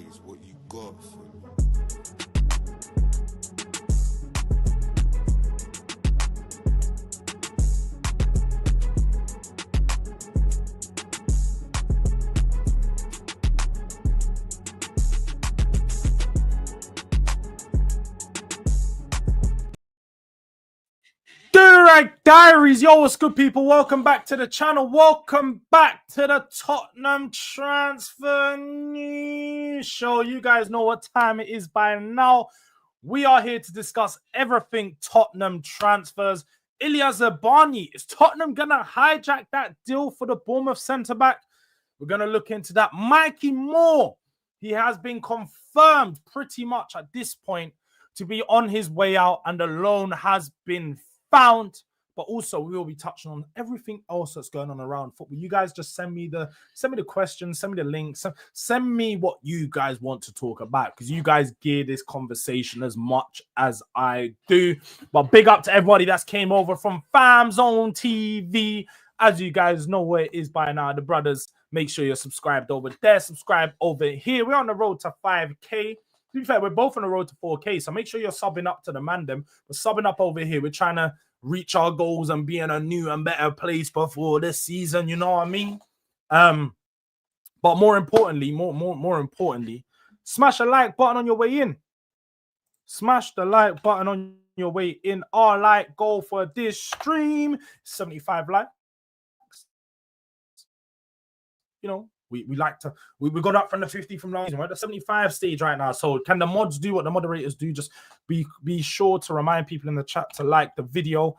is what you got for me. Durag Diaries, yo, what's good, people? Welcome back to the channel. Welcome back to the Tottenham transfer news show. You guys know what time it is by now. We are here to discuss everything Tottenham transfers. Zabarnyi, is Tottenham gonna hijack that deal for the Bournemouth centre-back? We're gonna look into that. Mikey Moore, he has been confirmed pretty much at this point to be on his way out, and the loan has been found. But also we will be touching on everything else that's going on around football. You guys just send me the questions, send me the links, send me what you guys want to talk about, because you guys gear this conversation as much as I do. But big up to everybody that's came over from FamZone TV. As you guys know where it is by now, the brothers, make sure you're subscribed over there, subscribe over here. We're on the road to 5K. To be fair, we're both on the road to 4K, so make sure you're subbing up to the mandem. We're subbing up over here. We're trying to reach our goals and be in a new and better place before this season, you know what I mean? But more importantly, more importantly, smash a like button on your way in. Smash the like button on your way in. Our like goal for this stream, 75 likes. You know, we like to, we got up from the 50 from last season. We're at the 75 stage right now. So can the mods do what the moderators do? Just be sure to remind people in the chat to like the video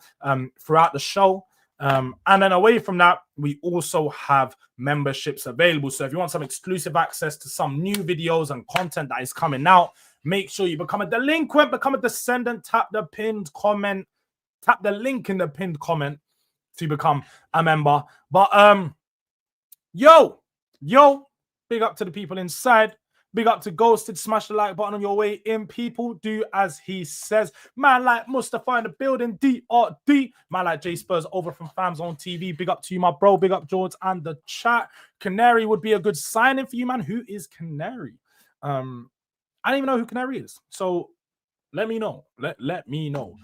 throughout the show. And then away from that, we also have memberships available. So if you want some exclusive access to some new videos and content that is coming out, make sure you become a delinquent, become a descendant, tap the pinned comment, tap the link in the pinned comment to become a member. But Yo, big up to the people inside. Big up to Ghosted. Smash the like button on your way in. People, do as he says. Man like Mustafa in the building. DRD. Man like Jed Spence over from FamZone TV. Big up to you, my bro. Big up Jords and the chat. Canary would be a good signing for you, man. Who is Canary? I don't even know who Canary is. So let me know. Let me know.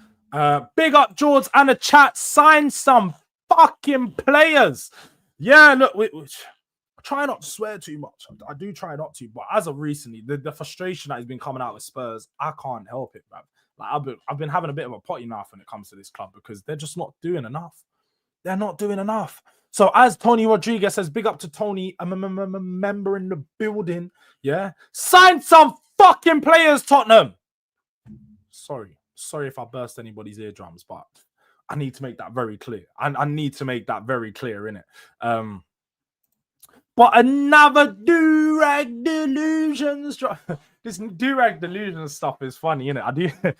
Big up Jords and the chat. Sign some fucking players. Yeah, look, I try not to swear too much. I do try not to, but as of recently, the frustration that has been coming out with Spurs, I can't help it, man. Like I've been having a bit of a potty mouth when it comes to this club, because they're just not doing enough. They're not doing enough. So as Tony Rodrygo says, big up to Tony, I'm a member in the building. Yeah, sign some fucking players, Tottenham. Sorry if I burst anybody's eardrums, but I need to make that very clear. I need to make that very clear, innit? But another Durag Delusions drop. This Durag Delusions stuff is funny, innit?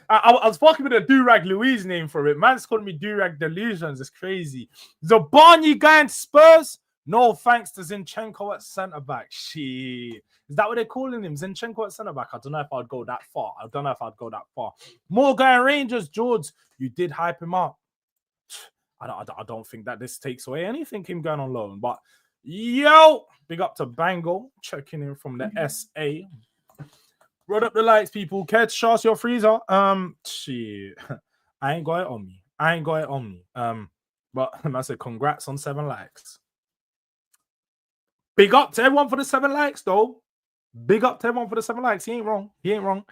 I was fucking with a Durag Louise name for it. Man's calling me Durag Delusions. It's crazy. Zabarnyi going to Spurs? No thanks to Zinchenko at centre-back. Shit. Is that what they're calling him? Zinchenko at centre-back? I don't know if I'd go that far. More going Rangers, Jords. You did hype him up. I don't think that this takes away anything, him going on loan. But, yo, big up to Bango, checking in from the SA. Run up the lights, people. Care to show us your freezer? Shit. I ain't got it on me. But I said congrats on 7 likes. Big up to everyone for the 7 likes, though. Big up to everyone for the 7 likes. He ain't wrong.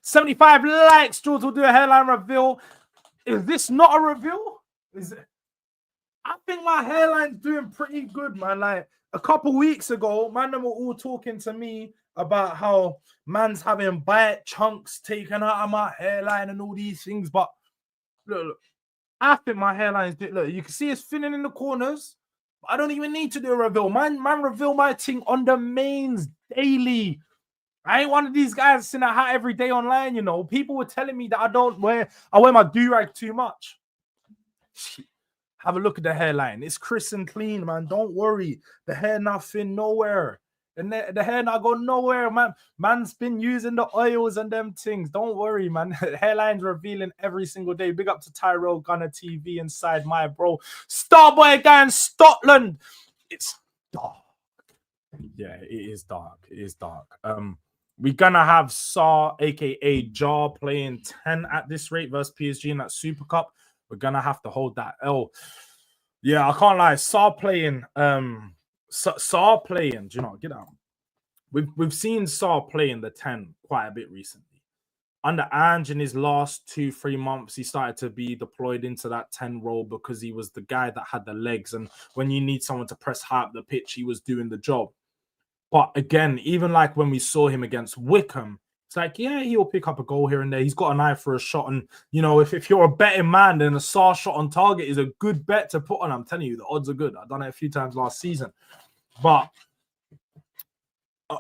75 likes. George will do a hairline reveal. Is this not a reveal? Is it? I think my hairline's doing pretty good, man. Like a couple weeks ago, man, they were all talking to me about how man's having bite chunks taken out of my hairline and all these things. But look, I think my hairline's doing. Look, you can see it's thinning in the corners. I don't even need to do a reveal. Man reveal my thing on the mains daily. I ain't one of these guys sitting at hat every day online, you know. People were telling me that I wear my do-rag too much. Have a look at the hairline. It's crisp and clean, man. Don't worry. The hair not thin nowhere. And the hair not go nowhere, man. Man's been using the oils and them things. Don't worry, man. Hairline's revealing every single day. Big up to Tyrell Gunner TV inside my bro. Starboy guy in Scotland. It's dark. Yeah, it is dark. It is dark. We're gonna have Sarr, aka Jar, playing 10 at this rate versus PSG in that Super Cup. We're gonna have to hold that L. Yeah, I can't lie. Sarr playing, Sarr playing. Do you know? Get out. We've seen Sarr playing the 10 quite a bit recently. Under Ange in his last 2-3 months, he started to be deployed into that 10 role because he was the guy that had the legs. And when you need someone to press high up the pitch, he was doing the job. But again, even like when we saw him against Wickham, it's like, yeah, he'll pick up a goal here and there. He's got an eye for a shot. And, you know, if you're a betting man, then a Sarr shot on target is a good bet to put on. I'm telling you, the odds are good. I've done it a few times last season. But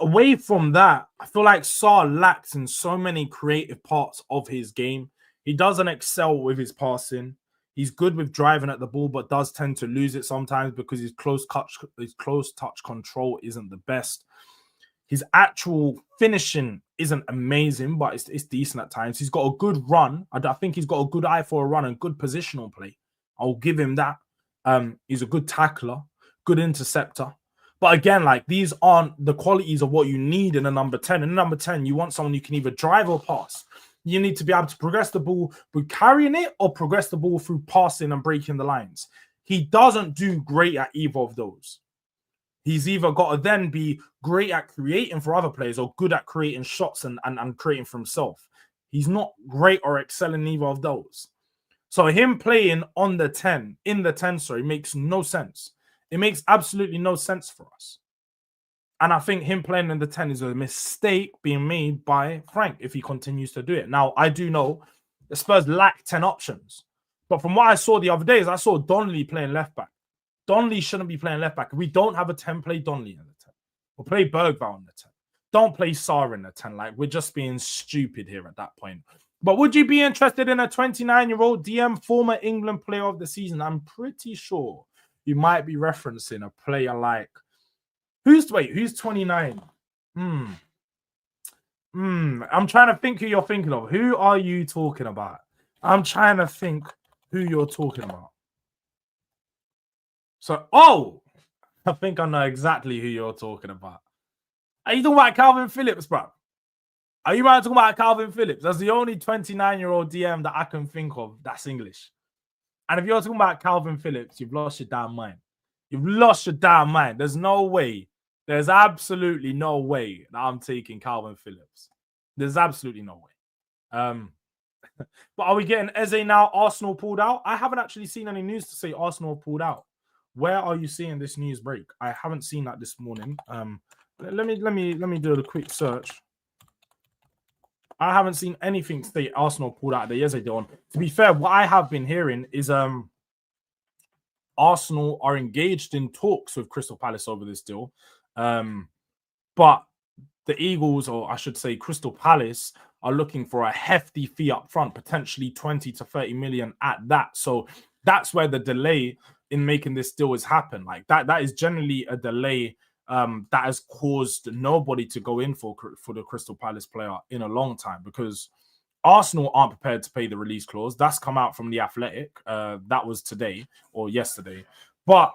away from that, I feel like Sarr lacks in so many creative parts of his game. He doesn't excel with his passing. He's good with driving at the ball, but does tend to lose it sometimes because his close touch control isn't the best. His actual finishing isn't amazing, but it's decent at times. He's got a good run. I think he's got a good eye for a run and good positional play. I'll give him that. He's a good tackler, good interceptor. But again, like, these aren't the qualities of what you need in a number 10. In a number 10, you want someone you can either drive or pass. You need to be able to progress the ball with carrying it or progress the ball through passing and breaking the lines. He doesn't do great at either of those. He's either got to then be great at creating for other players or good at creating shots and creating for himself. He's not great or excelling in either of those. So him playing on the 10, in the 10, makes no sense. It makes absolutely no sense for us. And I think him playing in the 10 is a mistake being made by Frank if he continues to do it. Now, I do know the Spurs lack 10 options. But from what I saw the other days, I saw Donnelly playing left back. Donnelly shouldn't be playing left back. If we don't have a 10, play Donnelly in the 10. We'll play Bergvall in the 10. Don't play Sarr in the 10. Like, we're just being stupid here at that point. But would you be interested in a 29-year-old DM, former England player of the season? I'm pretty sure you might be referencing a player like... Who's 29? I'm trying to think who you're thinking of. Who are you talking about? I'm trying to think who you're talking about. So, I think I know exactly who you're talking about. Are you talking about Calvin Phillips, bro? Are you talking about Calvin Phillips? That's the only 29-year-old DM that I can think of that's English. And if you're talking about Calvin Phillips, you've lost your damn mind. You've lost your damn mind. There's no way. There's absolutely no way that I'm taking Calvin Phillips. There's absolutely no way. But are we getting Eze now? Arsenal pulled out? I haven't actually seen any news to say Arsenal pulled out. Where are you seeing this news break? I haven't seen that this morning. Let me do a quick search. I haven't seen anything say Arsenal pulled out of the Eze deal. To be fair, what I have been hearing is Arsenal are engaged in talks with Crystal Palace over this deal. But the Eagles, or I should say Crystal Palace, are looking for a hefty fee up front, potentially 20 to 30 million at that. So that's where the delay in making this deal has happened. Like that is generally a delay that has caused nobody to go in for the Crystal Palace player in a long time, because Arsenal aren't prepared to pay the release clause. That's come out from The Athletic. That was today or yesterday. But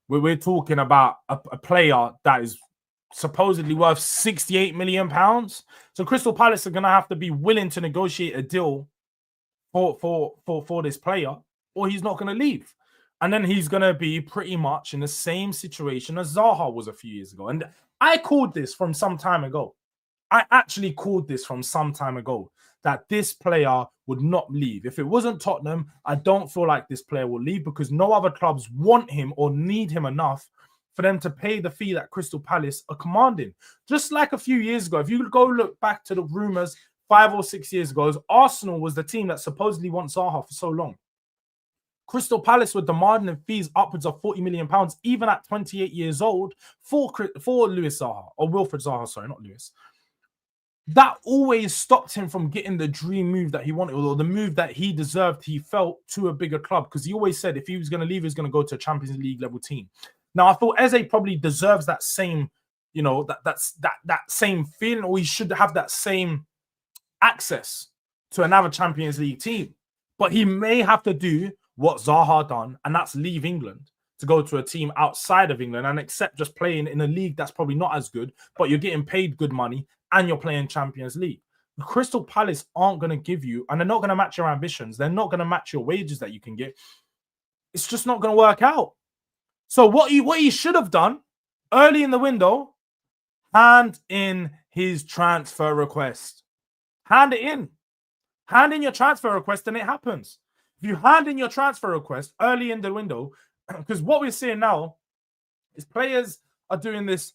we're talking about a player that is supposedly worth £68 million. So Crystal Palace are going to have to be willing to negotiate a deal for this player, or he's not going to leave. And then he's going to be pretty much in the same situation as Zaha was a few years ago. And I called this from some time ago. I actually called this from some time ago, that this player would not leave. If it wasn't Tottenham, I don't feel like this player will leave, because no other clubs want him or need him enough for them to pay the fee that Crystal Palace are commanding. Just like a few years ago, if you go look back to the rumours 5 or 6 years ago, Arsenal was the team that supposedly wants Zaha for so long. Crystal Palace were demanding fees upwards of £40 million, even at 28 years old, for Lewis Zaha, or Wilfred Zaha, sorry, not Lewis. That always stopped him from getting the dream move that he wanted, or the move that he deserved, he felt, to a bigger club, because he always said if he was going to leave, he was going to go to a Champions League level team. Now, I thought Eze probably deserves that same, that same feeling, or he should have that same access to another Champions League team. But he may have to do what Zaha done, and that's leave England to go to a team outside of England and accept just playing in a league that's probably not as good, but you're getting paid good money and you're playing Champions League. The Crystal Palace aren't going to give you, and they're not going to match your ambitions. They're not going to match your wages that you can get. It's just not going to work out. So what he should have done early in the window, hand in his transfer request. Hand it in. Hand in your transfer request and it happens. If you hand in your transfer request early in the window, because what we're seeing now is players are doing this,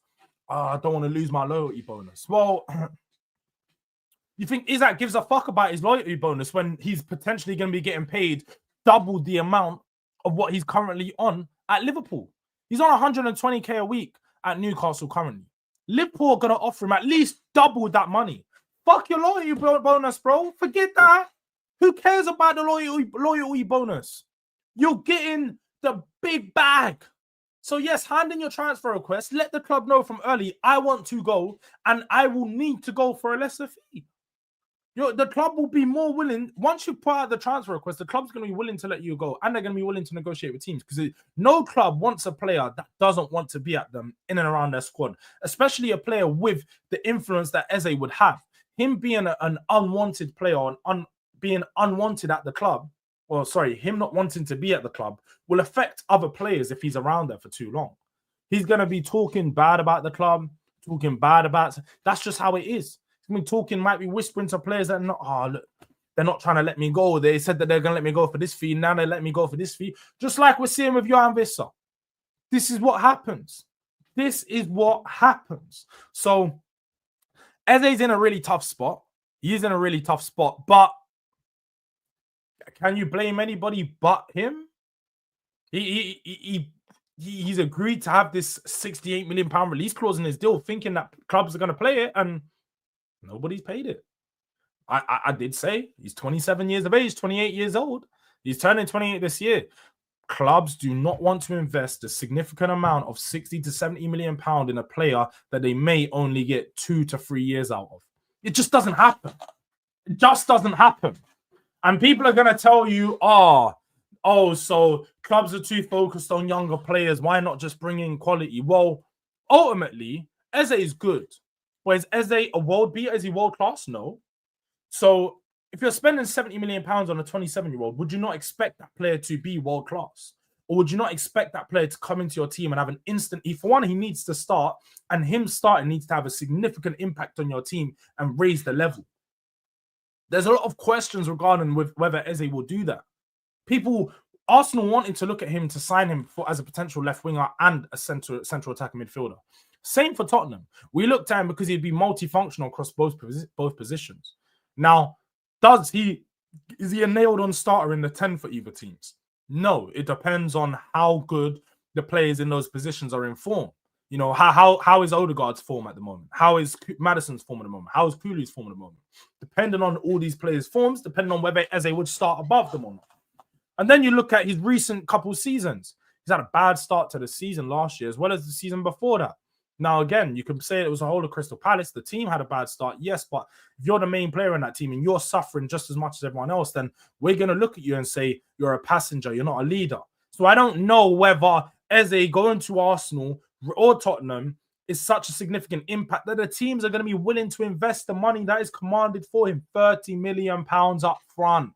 I don't want to lose my loyalty bonus. Well, you think HIJACK gives a fuck about his loyalty bonus when he's potentially going to be getting paid double the amount of what he's currently on at Liverpool? He's on 120k a week at Newcastle currently. Liverpool are going to offer him at least double that money. Fuck your loyalty bonus, bro. Forget that. Who cares about the loyalty bonus? You're getting the big bag. So yes, hand in your transfer request. Let the club know from early, I want to go and I will need to go for a lesser fee. The club will be more willing, once you put out the transfer request, the club's going to be willing to let you go and they're going to be willing to negotiate with teams because no club wants a player that doesn't want to be at them in and around their squad, especially a player with the influence that Eze would have. Him being an unwanted player and being unwanted at the club, or sorry, him not wanting to be at the club will affect other players if he's around there for too long. He's going to be talking bad about the club, talking bad about... That's just how it is. Might be whispering to players that look, they're not trying to let me go. They said that they're going to let me go for this fee. Now they let me go for this fee. Just like we're seeing with Johan Visser. This is what happens. This is what happens. So Eze's in a really tough spot. He's in a really tough spot. But can you blame anybody but him? He's agreed to have this £68 million release clause in his deal, thinking that clubs are going to play it, and nobody's paid it. I did say he's 27 years of age, 28 years old. He's turning 28 this year. Clubs do not want to invest a significant amount of 60 to 70 million pounds in a player that they may only get 2 to 3 years out of. It just doesn't happen. It just doesn't happen. And people are going to tell you, so clubs are too focused on younger players. Why not just bring in quality? Well, ultimately, Eze is good. But is Eze a world beater? Is he world class? No. So if you're spending 70 million pounds on a 27-year-old, would you not expect that player to be world class? Or would you not expect that player to come into your team and have an instant... For one, he needs to start, and him starting needs to have a significant impact on your team and raise the level. There's a lot of questions regarding whether Eze will do that. Arsenal wanted to look at him to sign him as a potential left winger and a central attacking midfielder. Same for Tottenham. We looked at him because he'd be multifunctional across both positions. Now, is he a nailed-on starter in the 10 for either teams? No, it depends on how good the players in those positions are in form. You know, how is Odegaard's form at the moment? How is Maddison's form at the moment? How is Cooley's form at the moment? Depending on all these players' forms, depending on whether Eze would start above them or not. And then you look at his recent couple seasons. He's had a bad start to the season last year as well as the season before that. Now, again, you can say it was a whole of Crystal Palace. The team had a bad start, yes, but if you're the main player in that team and you're suffering just as much as everyone else, then we're going to look at you and say you're a passenger, you're not a leader. So I don't know whether Eze going to Arsenal or Tottenham is such a significant impact that the teams are going to be willing to invest the money that is commanded for him, £30 million up front.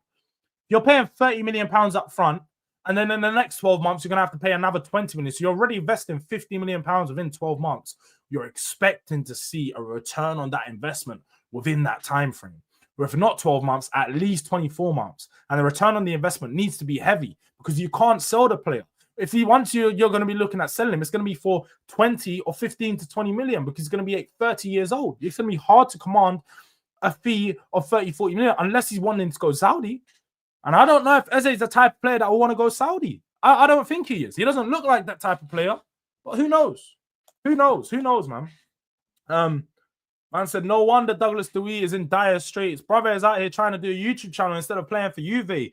You're paying £30 million up front, and then in the next 12 months, you're going to have to pay another 20 million. So you're already investing £50 million within 12 months. You're expecting to see a return on that investment within that time frame. Or if not 12 months, at least 24 months. And the return on the investment needs to be heavy because you can't sell the player. If once you're going to be looking at selling him, it's going to be for 20 or 15 to 20 million because he's going to be 30 years old. It's going to be hard to command a fee of 30, 40 million unless he's wanting to go Saudi. And I don't know if Eze is the type of player that will want to go Saudi. I don't think he is. He doesn't look like that type of player. But who knows? Who knows? Who knows, man? Man said, no wonder Douglas Dewey is in dire straits. Brother is out here trying to do a YouTube channel instead of playing for Juve.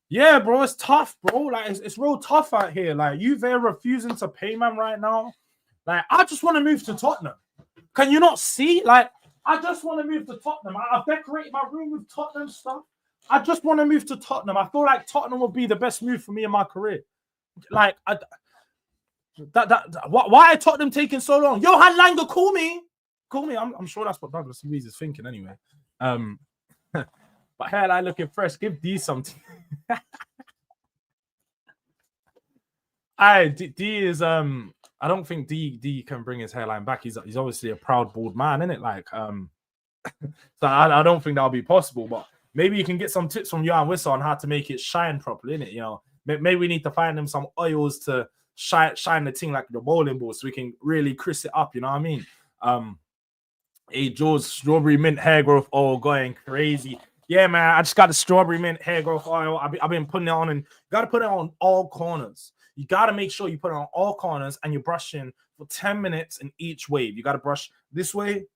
Yeah, bro, it's tough, bro. Like, it's real tough out here. Like, Juve are refusing to pay, man, right now. Like, I just want to move to Tottenham. Can you not see? Like, I just want to move to Tottenham. I've decorated my room with Tottenham stuff. I just want to move to Tottenham. I feel like Tottenham will be the best move for me in my career. Like, Why are Tottenham taking so long? Johan Langer, call me. I'm sure that's what Douglas Luiz is thinking anyway. But hairline looking fresh. Give D something. D is I don't think D can bring his hairline back. He's obviously a proud bald man, isn't it? Like so I don't think that'll be possible. But maybe you can get some tips from Johan Wissa on how to make it shine properly, innit? You know, maybe we need to find him some oils to shine the thing like the bowling ball, so we can really crisp it up. You know what I mean? Hey, Jords, strawberry mint hair growth oil going crazy. Yeah, man, I just got the strawberry mint hair growth oil. I've been putting it on, and you got to put it on all corners. You got to make sure you put it on all corners, and you're brushing for 10 minutes in each wave. You got to brush this way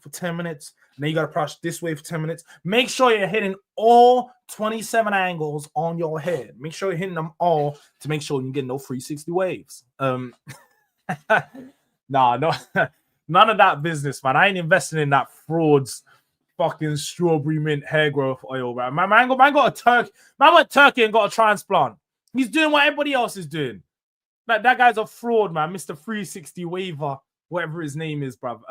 for 10 minutes, and then you got to brush this way for 10 minutes. Make sure you're hitting all 27 angles on your head. Make sure you're hitting them all to make sure you get no 360 waves. No. None of that business, man. I ain't investing in that frauds fucking strawberry mint hair growth oil, man. Man got a Turkey. Man went Turkey and got a transplant. He's doing what everybody else is doing. Like that guy's a fraud, man. Mr. 360 waiver, whatever his name is, bruv.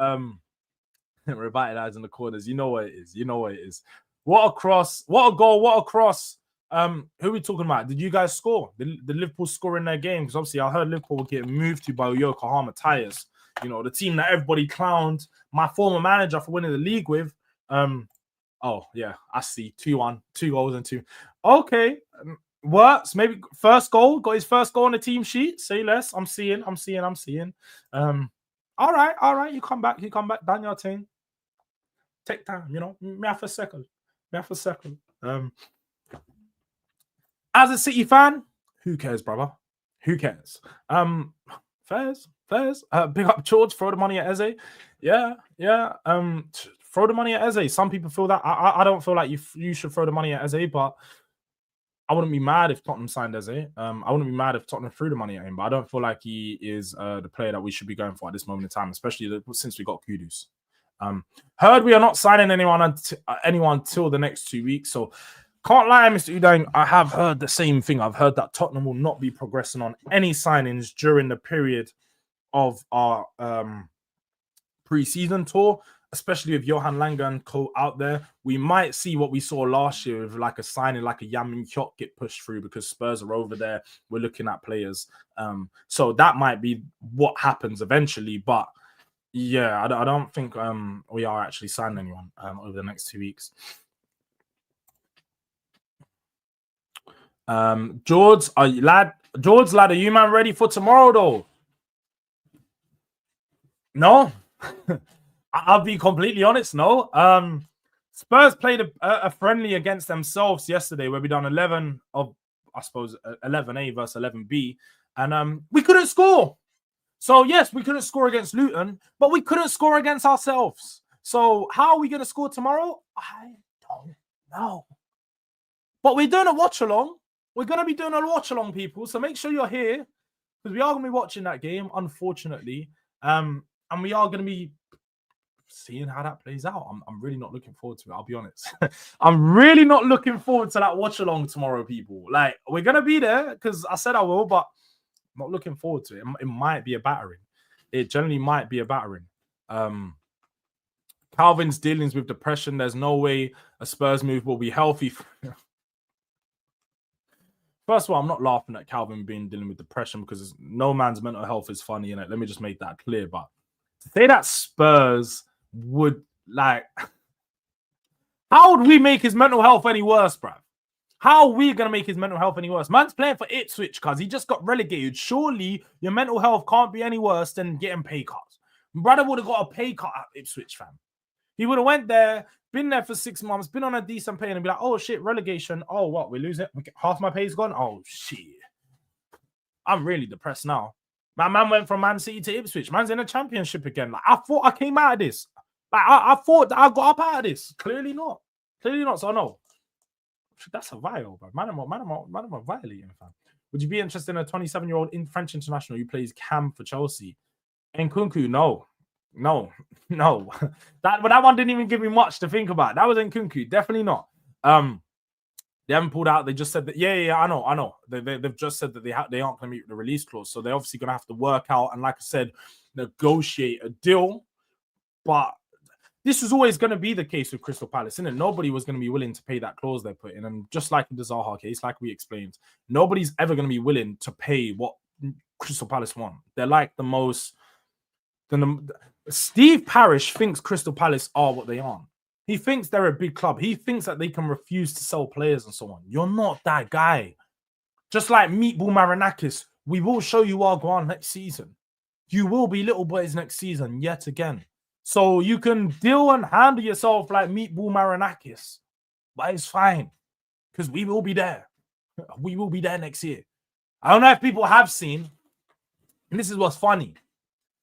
Revitalizing the corners. You know what it is. What a cross. What a goal. What a cross. Who are we talking about? Did you guys score? Did Liverpool score in their game? Because obviously I heard Liverpool were getting moved to by Yokohama Tires. You know, the team that everybody clowned my former manager for winning the league with. Oh, yeah, I see. 2-1. 2 goals and 2. Okay. Works. Maybe first goal. Got his first goal on the team sheet. Say less. I'm seeing. All right. You come back. Done your thing. Take time, you know. Me have a second. As a City fan, who cares, brother? Who cares? Fairs. Big up Jords, throw the money at Eze. Yeah. Throw the money at Eze. Some people feel that. I don't feel like you should throw the money at Eze, but I wouldn't be mad if Tottenham signed Eze. I wouldn't be mad if Tottenham threw the money at him, but I don't feel like he is the player that we should be going for at this moment in time, especially since we got Kudus. Heard we are not signing anyone until the next 2 weeks, so can't lie, Mr. Udang, I have heard the same thing. I've heard that Tottenham will not be progressing on any signings during the period of our pre-season tour, especially with Johan Langer and co out there. We might see what we saw last year with like a signing like a Yamin Hyok get pushed through because Spurs are over there. We're looking at players. So that might be what happens eventually. But yeah, I don't think we are actually signing anyone over the next 2 weeks. Jords, lad, are you man ready for tomorrow though? No. I'll be completely honest, no. Spurs played a friendly against themselves yesterday where we done 11 of, I suppose, 11A versus 11B, and we couldn't score. So, yes, we couldn't score against Luton, but we couldn't score against ourselves. So, how are we going to score tomorrow? I don't know. But we're doing a watch-along. We're going to be doing a watch-along, people, so make sure you're here because we are going to be watching that game, unfortunately, and we are going to be seeing how that plays out. I'm really not looking forward to it, I'll be honest. I'm really not looking forward to that watch along tomorrow, people. Like, we're gonna be there because I said I will, but I'm not looking forward to it. It might be a battering. It generally might be a battering. Calvin's dealings with depression. There's no way a Spurs move will be healthy. First of all, I'm not laughing at Calvin dealing with depression because no man's mental health is funny, innit? Let me just make that clear. But to say that Spurs would, like, how would we make his mental health any worse, bruv? How are we going to make his mental health any worse? Man's playing for Ipswich because he just got relegated. Surely your mental health can't be any worse than getting pay cuts. Brother would have got a pay cut at Ipswich, fam. He would have went there, been there for 6 months, been on a decent pay, and be like, oh, shit, relegation. Oh, what, we lose it? Half my pay's gone? Oh, shit. I'm really depressed now. My man went from Man City to Ipswich. Man's in a championship again. Like, I thought I came out of this. Like, I thought that I got up out of this. Clearly not. So, no. That's a vile, bro. Man, I'm violating, fam. Would you be interested in a 27-year-old French international who plays cam for Chelsea? Nkunku, no. That one didn't even give me much to think about. That was Nkunku. Definitely not. They haven't pulled out. They just said that, yeah, I know. They've just said that they aren't going to meet the release clause. So they're obviously going to have to work out and, like I said, negotiate a deal. But this was always going to be the case with Crystal Palace, isn't it? Nobody was going to be willing to pay that clause they put in. And just like in the Zaha case, like we explained, nobody's ever going to be willing to pay what Crystal Palace want. They're like the most... Steve Parish thinks Crystal Palace are what they aren't. He thinks they're a big club. He thinks that they can refuse to sell players and so on. You're not that guy. Just like Meatball Marinakis, we will show you our ground next season. You will be little boys next season yet again. So you can deal and handle yourself like Meatball Marinakis. But it's fine. Because we will be there. We will be there next year. I don't know if people have seen, and this is what's funny,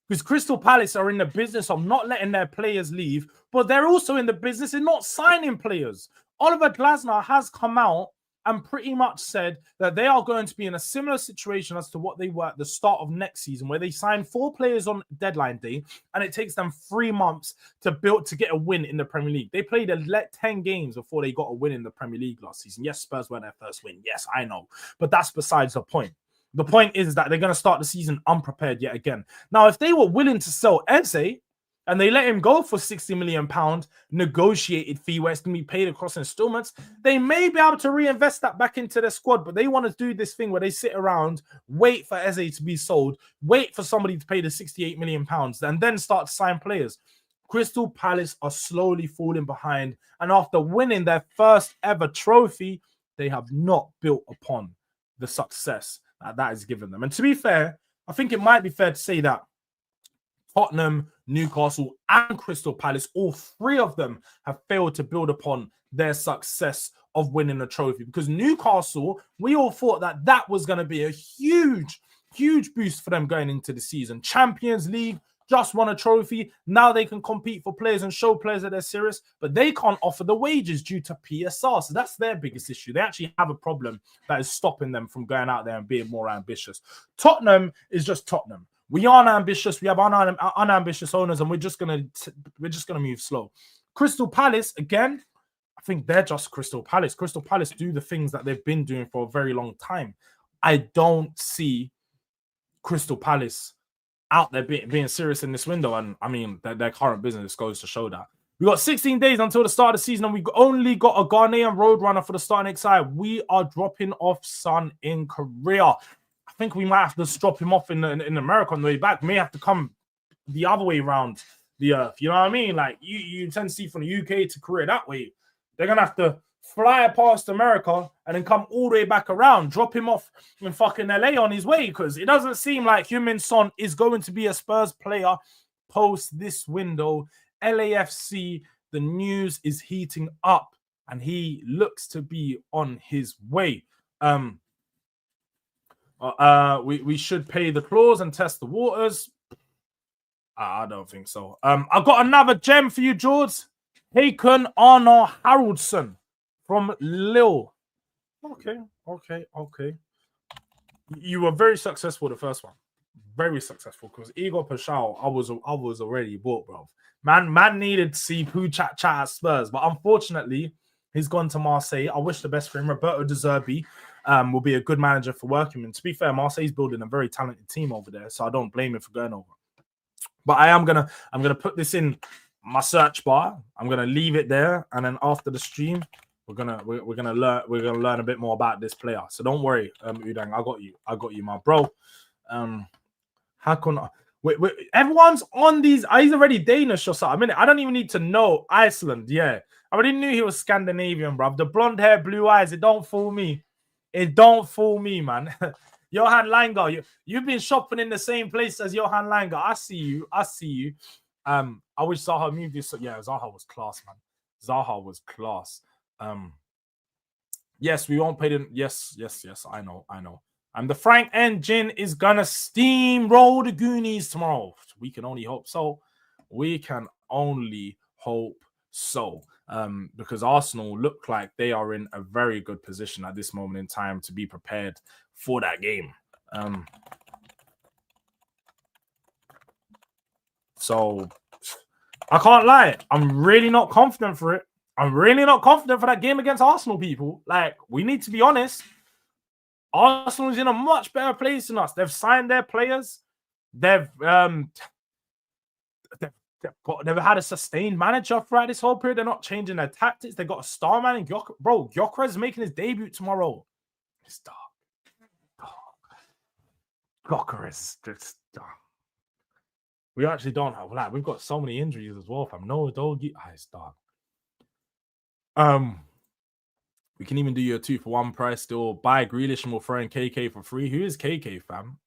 because Crystal Palace are in the business of not letting their players leave, but they're also in the business of not signing players. Oliver Glasner has come out and pretty much said that they are going to be in a similar situation as to what they were at the start of next season, where they signed 4 players on deadline day, and it takes them 3 months to get a win in the Premier League. They played 10 games before they got a win in the Premier League last season. Yes, Spurs weren't their first win. Yes, I know. But that's besides the point. The point is that they're going to start the season unprepared yet again. Now, if they were willing to sell Eze and they let him go for £60 million negotiated fee where it's going to be paid across installments, they may be able to reinvest that back into their squad. But they want to do this thing where they sit around, wait for Eze to be sold, wait for somebody to pay the £68 million, and then start to sign players. Crystal Palace are slowly falling behind. And after winning their first ever trophy, they have not built upon the success that is given them. And to be fair, I think it might be fair to say that Tottenham, Newcastle, and Crystal Palace, all 3 of them have failed to build upon their success of winning a trophy. Because Newcastle, we all thought that was going to be a huge boost for them going into the season. Champions League, just won a trophy. Now they can compete for players and show players that they're serious, but they can't offer the wages due to PSR. So that's their biggest issue. They actually have a problem that is stopping them from going out there and being more ambitious. Tottenham is just Tottenham. We aren't ambitious. We have unambitious owners, and we're just gonna move slow. Crystal Palace, again, I think they're just Crystal Palace. Crystal Palace do the things that they've been doing for a very long time. I don't see Crystal Palace out there being serious in this window, and I mean their current business goes to show that. We got 16 days until the start of the season, and we only got a Ghanaian roadrunner for the starting side. We are dropping off Son in Korea. I think we might have to just drop him off in America on the way back. May have to come the other way around the earth. You know what I mean? Like you tend to see from the UK to Korea that way. They're gonna have to fly past America and then come all the way back around, drop him off in fucking LA on his way, because it doesn't seem like Heung-min Son is going to be a Spurs player post this window. LAFC, the news is heating up and he looks to be on his way. We should pay the clause and test the waters. I don't think so. I've got another gem for you, Jords. Hakan Arnar Haraldsson from Lille. Okay. You were very successful the first one. Very successful, because Igor Pashao, I was already bought, bro. Man needed to see who chat at Spurs, but unfortunately, he's gone to Marseille. I wish the best for him. Roberto De Zerbi will be a good manager for working with. To be fair, Marseille's building a very talented team over there, so I don't blame him for going over. But I'm gonna put this in my search bar. I'm gonna leave it there, and then after the stream, we're gonna learn a bit more about this player. So don't worry, Udang, I got you, my bro. How can wait, everyone's on these? He's already Danish or something. I don't even need to know Iceland. Yeah, I already knew he was Scandinavian, bro. The blonde hair, blue eyes. It don't fool me. It don't fool me, man. Johan Langer, you've been shopping in the same place as Johan Langer. I see you. I wish Zaha moved this. Yeah, Zaha was class, man. Zaha was class. Yes, we won't pay them. Yes. I know. And the Frank engine is gonna steamroll the Goonies tomorrow. We can only hope so. Because Arsenal look like they are in a very good position at this moment in time to be prepared for that game. So I can't lie, I'm really not confident for it. I'm really not confident for that game against Arsenal, people. Like, we need to be honest. Arsenal's in a much better place than us. They've signed their players. They've had a sustained manager throughout this whole period. They're not changing their tactics. They got a star man in Bro, Gyökeres making his debut tomorrow. It's dark. Gyökeres, it's dark. We actually don't have that. We've got so many injuries as well, fam. No, it's dark. We can even do your 2 for 1 price still. Buy Grealish and we'll throw in KK for free. Who is KK, fam?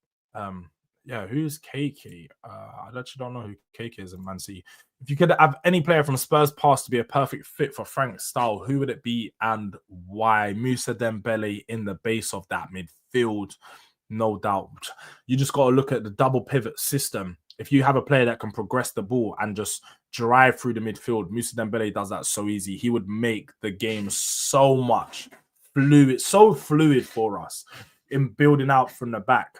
Yeah, who's KK? I actually don't know who KK is in Man City. If you could have any player from Spurs past to be a perfect fit for Frank's style, who would it be and why? Moussa Dembele in the base of that midfield, no doubt. You just got to look at the double pivot system. If you have a player that can progress the ball and just drive through the midfield, Moussa Dembele does that so easy. He would make the game so fluid for us in building out from the back.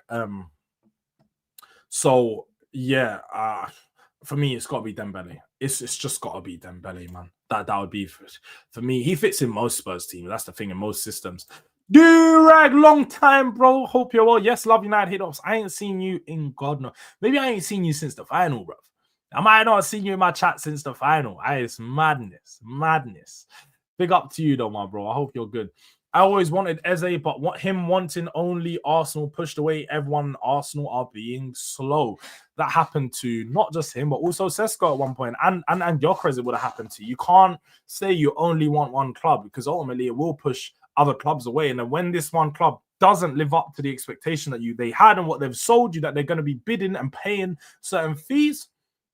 So yeah, for me, it's got to be Dembele. It's just got to be Dembele, man. That would be for me. He fits in most Spurs teams. That's the thing in most systems. Durag, long time, bro. Hope you're well. Yes, love United hit ups. I ain't seen you in God no. Maybe I ain't seen you since the final, bro. I might not have seen you in my chat since the final. It's madness. Big up to you though, my bro. I hope you're good. I always wanted Eze, but him wanting only Arsenal pushed away everyone. Arsenal are being slow. That happened to not just him, but also Sesko at one point, and Gyökeres it would have happened to. You can't say you only want one club because ultimately it will push other clubs away. And then when this one club doesn't live up to the expectation that they had and what they've sold you, that they're going to be bidding and paying certain fees,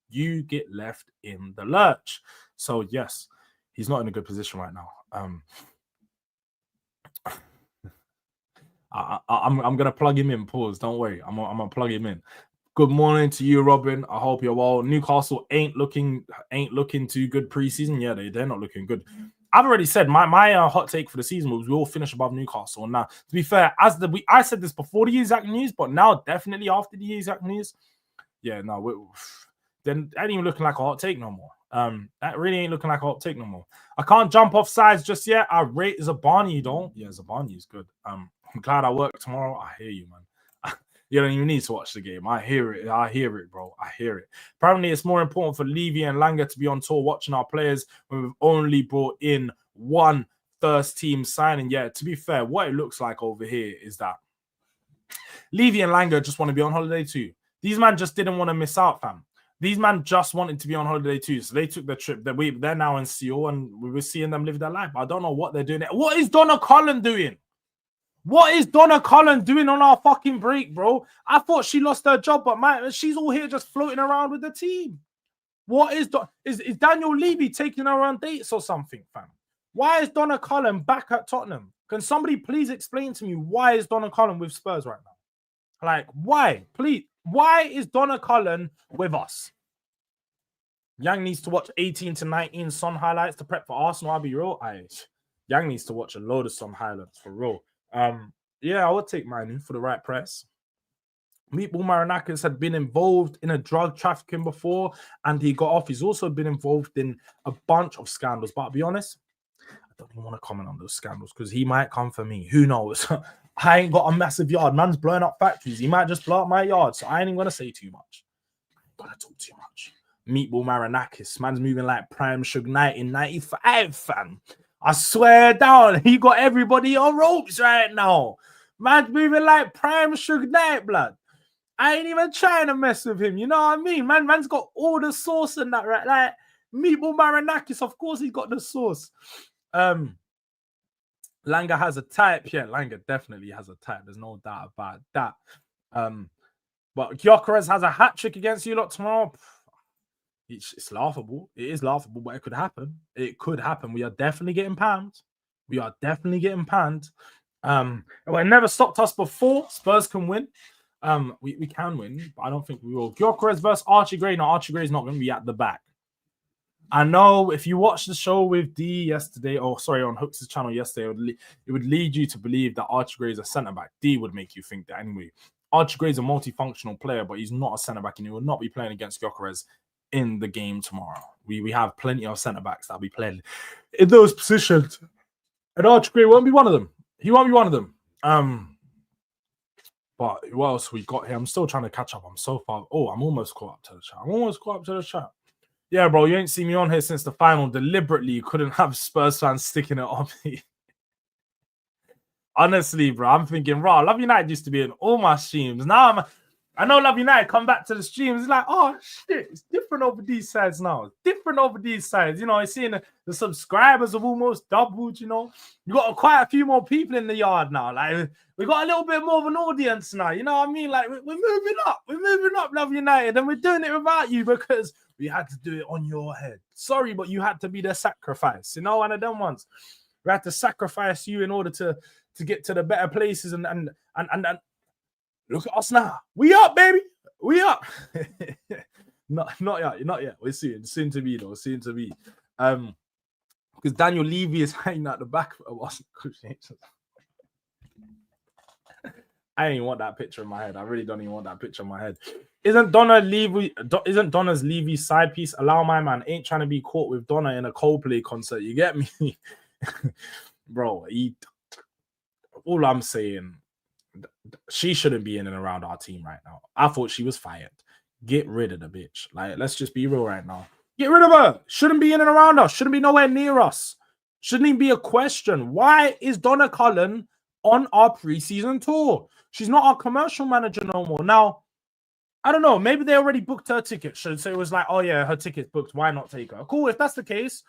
you get left in the lurch. So yes, he's not in a good position right now. I'm gonna plug him in. Pause. Don't worry. I'm gonna plug him in. Good morning to you, Robin. I hope you're well. Newcastle ain't looking too good preseason. Yeah, they're not looking good. I've already said my hot take for the season was we all finish above Newcastle. And now, to be fair, I said this before the HIJACK news, but now definitely after the HIJACK news, yeah, no, then that ain't even looking like a hot take no more. That really ain't looking like a hot take no more. I can't jump off sides just yet. I rate Zabarnyi, don't. Yeah, Zabarnyi is good. I'm glad I work tomorrow. I hear you, man. You don't even need to watch the game. I hear it, bro. I hear it. Apparently, it's more important for Levy and Langer to be on tour watching our players when we've only brought in one first team signing. Yeah, to be fair, what it looks like over here is that Levy and Langer just want to be on holiday too. These man just didn't want to miss out, fam. These man just wanted to be on holiday too. So they took the trip. They're now in Seoul and we were seeing them live their life. I don't know what they're doing. What is Donna Cullen doing? What is Donna Cullen doing on our fucking break, bro? I thought she lost her job, but man, she's all here just floating around with the team. What is Daniel Levy taking her on dates or something, fam? Why is Donna Cullen back at Tottenham? Can somebody please explain to me why is Donna Cullen with Spurs right now? Like, why? Please, why is Donna Cullen with us? Yang needs to watch 18 to 19 Son highlights to prep for Arsenal. I'll be real. Yang needs to watch a load of Son highlights for real. Yeah, I would take mine for the right price. Meatball Marinakis had been involved in a drug trafficking before and he got off. He's also been involved in a bunch of scandals. But I'll be honest, I don't even want to comment on those scandals because he might come for me. Who knows? I ain't got a massive yard. Man's blowing up factories. He might just blow up my yard. So I ain't even going to say too much. I'm going to talk too much. Meatball Marinakis. Man's moving like Prime Suge Knight in 95, fam. I swear down, he got everybody on ropes right now. Man's moving like Prime Suge Knight, blood. I ain't even trying to mess with him. You know what I mean? Man's got all the sauce and that, right? Like, Meatball Marinakis, of course he got the sauce. Langer has a type. Yeah, Langer definitely has a type. There's no doubt about that. But Gyökeres has a hat-trick against you lot tomorrow. It's laughable. It is laughable, but it could happen. It could happen. We are definitely getting panned. It never stopped us before. Spurs can win. We can win, but I don't think we will. Gyökeres versus Archie Gray. No, Archie Gray is not going to be at the back. I know if you watched the show with D yesterday, on Hooks' channel yesterday, it would lead you to believe that Archie Gray is a centre-back. D would make you think that anyway. Archie Gray is a multifunctional player, but he's not a centre-back, and he will not be playing against Gyökeres in the game tomorrow. We have plenty of centre-backs that'll be playing in those positions. And Archie Gray won't be one of them. He won't be one of them. But what else we got here? I'm still trying to catch up. I'm so far. Oh, I'm almost caught up to the chat. Yeah, bro, you ain't seen me on here since the final. Deliberately, you couldn't have Spurs fans sticking it on me. Honestly, bro, I'm thinking, raw. Love United used to be in all my streams. Now I know Love United come back to the streams. It's like, oh shit, it's different over these sides now. It's different over these sides. You know, you're seeing the subscribers have almost doubled. You know, you got quite a few more people in the yard now. Like we got a little bit more of an audience now. You know what I mean? Like we're moving up. We're moving up, Love United, and we're doing it without you because we had to do it on your head. Sorry, but you had to be the sacrifice. You know, one of them ones. We had to sacrifice you in order to get to the better places and look at us now. We up, baby. We up. not yet. We're soon to be though. Soon to be. Because Daniel Levy is hanging at the back of us. I don't even want that picture in my head. I really don't even want that picture in my head. Isn't Donna's Levy side piece? Allow my man. Ain't trying to be caught with Donna in a Coldplay concert. You get me? Bro, all I'm saying, she shouldn't be in and around our team right now. I thought she was fired. Get rid of the bitch. Like, let's just be real right now. Get rid of her. Shouldn't be in and around us. Shouldn't be nowhere near us. Shouldn't even be a question. Why is Donna Cullen on our preseason tour? She's not our commercial manager no more. Now, I don't know. Maybe they already booked her ticket. So it was like, oh yeah, her ticket's booked. Why not take her? Cool. If that's the case,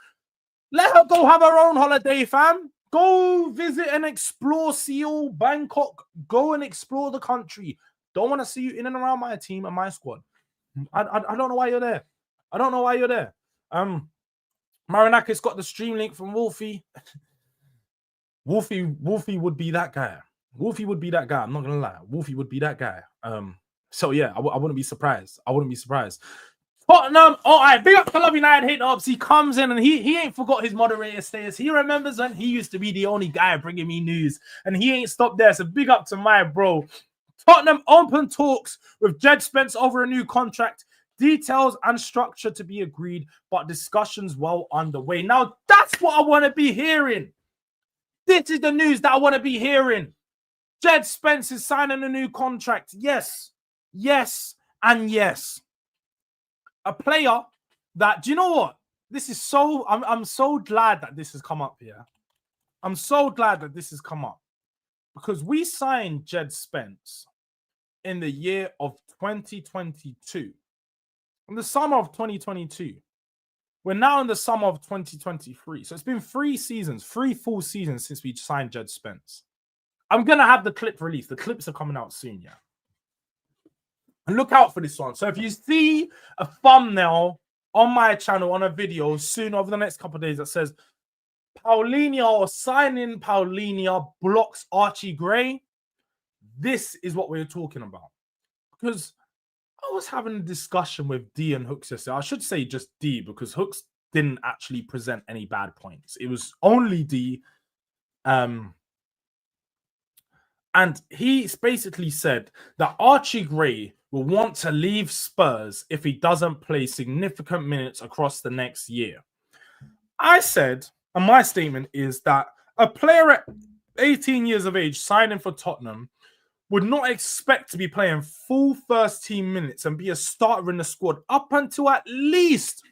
let her go have her own holiday, fam. Go visit and explore Seoul, Bangkok. Go and explore the country. Don't want to see you in and around my team and my squad. I don't know why you're there. I don't know why you're there. Marinakis got the stream link from Wolfie. Wolfie would be that guy. Wolfie would be that guy. I'm not gonna lie. Wolfie would be that guy. So yeah, I wouldn't be surprised. I wouldn't be surprised. Tottenham, all right, big up to Love United hate ups. He comes in and he ain't forgot his moderator status. He remembers when he used to be the only guy bringing me news, and he ain't stopped there. So big up to my bro. Tottenham open talks with Jed Spence over a new contract. Details and structure to be agreed, but discussions well underway. Now that's what I want to be hearing. This is the news that I want to be hearing. Jed Spence is signing a new contract. Yes, and yes. A player that, do you know what? This is so, I'm so glad that this has come up here. I'm so glad that this has come up because we signed Jed Spence in the year of 2022. In the summer of 2022. We're now in the summer of 2023. So it's been 3 full seasons since we signed Jed Spence. I'm going to have the clip released. The clips are coming out soon, yeah. And look out for this one. So if you see a thumbnail on my channel on a video soon over the next couple of days that says Paulinho or signing Paulinho blocks Archie Gray, this is what we're talking about. Because I was having a discussion with D and Hooks yesterday. I should say just D because Hooks didn't actually present any bad points. It was only D. And he basically said that Archie Gray will want to leave Spurs if he doesn't play significant minutes across the next year. I said, and my statement is that a player at 18 years of age signing for Tottenham would not expect to be playing full first team minutes and be a starter in the squad up until at least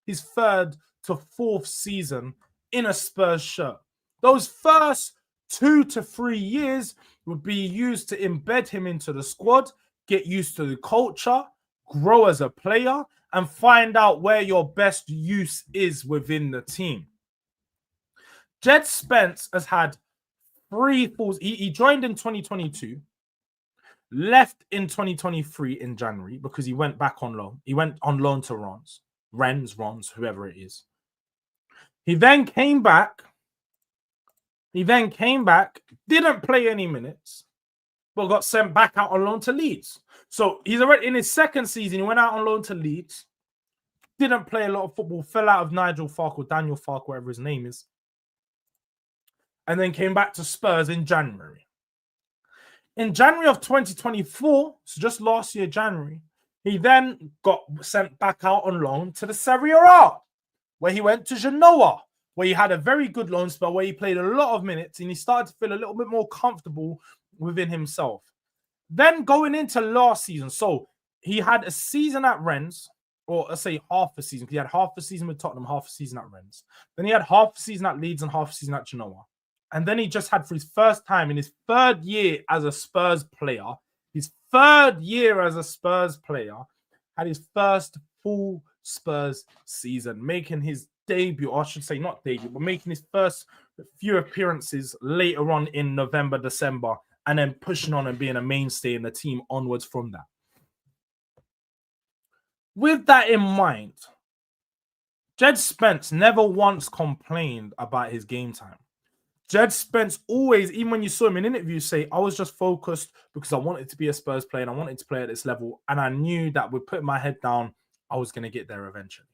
his 3rd to 4th season in a Spurs shirt. Those first 2 to 3 years would be used to embed him into the squad, get used to the culture, grow as a player, and find out where your best use is within the team. Jed Spence has had 3 falls. He joined in 2022, left in 2023 in January because he went back on loan. He went on loan to Rons, whoever it is. He then came back. Didn't play any minutes, but got sent back out on loan to Leeds. So he's already in his 2nd season. He went out on loan to Leeds, didn't play a lot of football, fell out of Nigel Farke or Daniel Farke, whatever his name is, and then came back to Spurs in January. In January of 2024, so just last year, January, He then got sent back out on loan to the Serie A, where he went to Genoa, where he had a very good loan spell, where he played a lot of minutes, and he started to feel a little bit more comfortable within himself. Then going into last season, so he had a season at Rennes, or let's say half a season. He had half a season with Tottenham, half a season at Rennes. Then he had half a season at Leeds and half a season at Genoa. And then he just had, for his first time in his third year as a Spurs player, had his first full Spurs season, making his debut, or I should say not debut, but making his first few appearances later on in November, December, and then pushing on and being a mainstay in the team onwards from that. With that in mind, Jed Spence never once complained about his game time. Jed Spence always, even when you saw him in interviews, say, I was just focused because I wanted to be a Spurs player and I wanted to play at this level. And I knew that with putting my head down, I was going to get there eventually.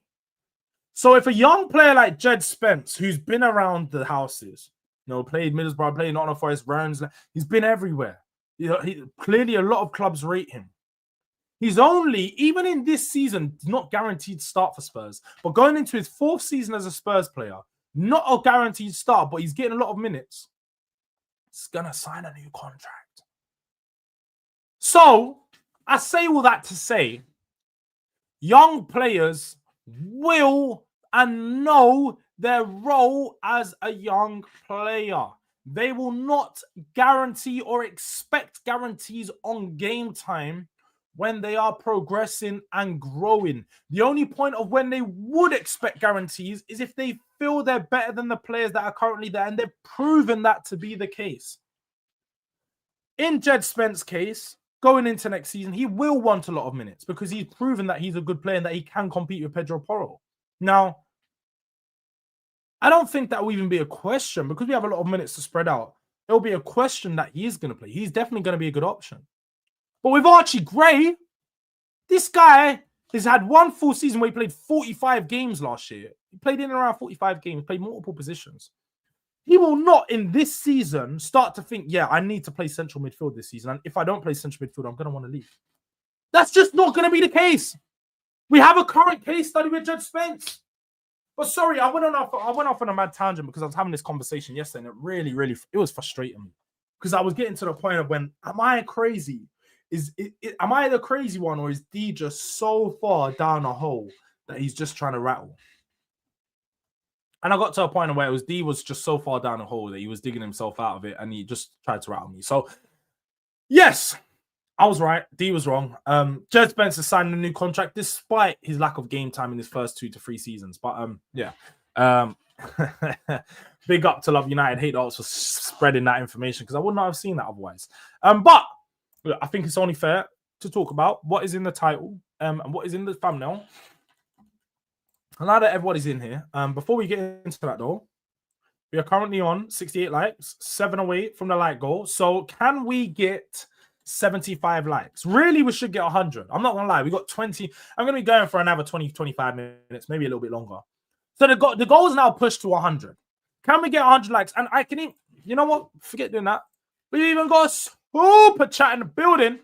So if a young player like Jed Spence, who's been around the houses, played Middlesbrough, played Nottingham Forest, Rennes, he's been everywhere. Clearly a lot of clubs rate him. He's only, even in this season, not guaranteed to start for Spurs, but going into his fourth season as a Spurs player, not a guaranteed start, but he's getting a lot of minutes. He's going to sign a new contract. So, I say all that to say, young players will and know their role as a young player. They will not guarantee or expect guarantees on game time when they are progressing and growing. The only point of when they would expect guarantees is if they feel they're better than the players that are currently there, and they've proven that to be the case. In Jed Spence's case, going into next season, he will want a lot of minutes because he's proven that he's a good player and that he can compete with Pedro Porro. Now, I don't think that will even be a question because we have a lot of minutes to spread out. It'll be a question that he is going to play. He's definitely going to be a good option. But with Archie Gray, this guy has had one full season where he played 45 games last year. He played in and around 45 games, played multiple positions. He will not, in this season, start to think, I need to play central midfield this season. And if I don't play central midfield, I'm going to want to leave. That's just not going to be the case. We have a current case study with Jed Spence. But sorry, I went off on a mad tangent because I was having this conversation yesterday and it was frustrating me. Because I was getting to the point of when, am I crazy? Am I the crazy one, or is D just so far down a hole that he's just trying to rattle? And I got to a point where D was just so far down a hole that he was digging himself out of it and he just tried to rattle me. So, yes, I was right. D was wrong. Jed Spence has signed a new contract despite his lack of game time in his first 2 to 3 seasons. But, big up to Love United hate dogs for spreading that information because I would not have seen that otherwise. But I think it's only fair to talk about what is in the title and what is in the thumbnail. And now that everybody's in here, before we get into that though, we are currently on 68 likes, 7 away from the like goal. So can we get 75 likes? Really, we should get 100. I'm not going to lie. We got 20. I'm going to be going for another 20, 25 minutes, maybe a little bit longer. So the goal is now pushed to 100. Can we get 100 likes? And I can even, you know what? Forget doing that. We even got super chat in the building.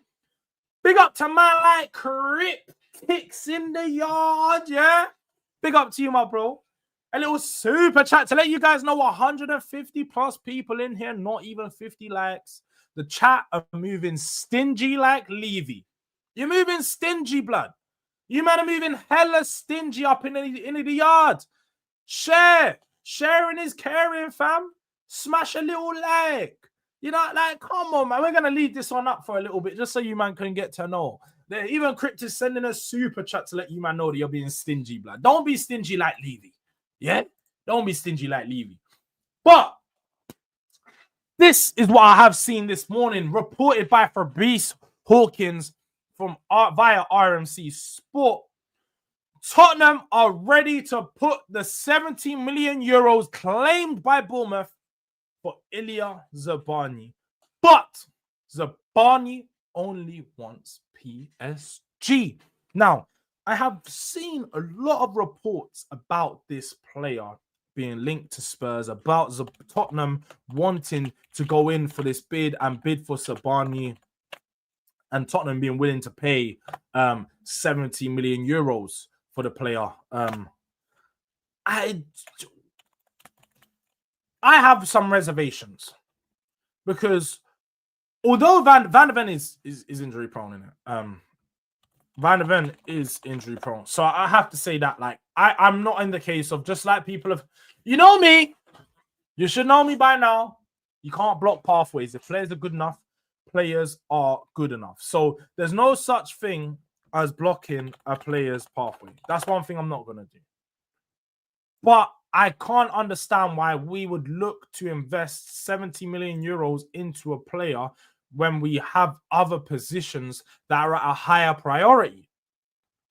Big up to my Crip Kicks in the yard, yeah? Big up to you, my bro. A little super chat to let you guys know 150 plus people in here, not even 50 likes. The chat are moving stingy like Levy. You're moving stingy, blood. You man are moving hella stingy up in the yard. Share. Sharing is caring, fam. Smash a little like. You know, like, come on, man. We're going to leave this one up for a little bit just so you, man, can get to know. Even Crypt is sending a super chat to let you, man, know that you're being stingy, blood. Don't be stingy like Levy. Yeah? Don't be stingy like Levy. But this is what I have seen this morning, reported by Fabrice Hawkins from via RMC Sport. Tottenham are ready to put the 70 million euros claimed by Bournemouth for Ilya Zabarnyi. But Zabarnyi only wants PSG. Now, I have seen a lot of reports about this player being linked to Spurs, about Tottenham wanting to go in for this bid and bid for Zabarnyi. and Tottenham being willing to pay 70 million euros for the player. I have some reservations because although Van der Ven is injury prone in it, Van der Ven is injury prone, so I have to say that like I'm not in the case of just like people have, you know me, you should know me by now. You can't block pathways. If players are good enough, players are good enough. So there's no such thing as blocking a player's pathway. That's one thing I'm not going to do. But I can't understand why we would look to invest 70 million euros into a player when we have other positions that are at a higher priority.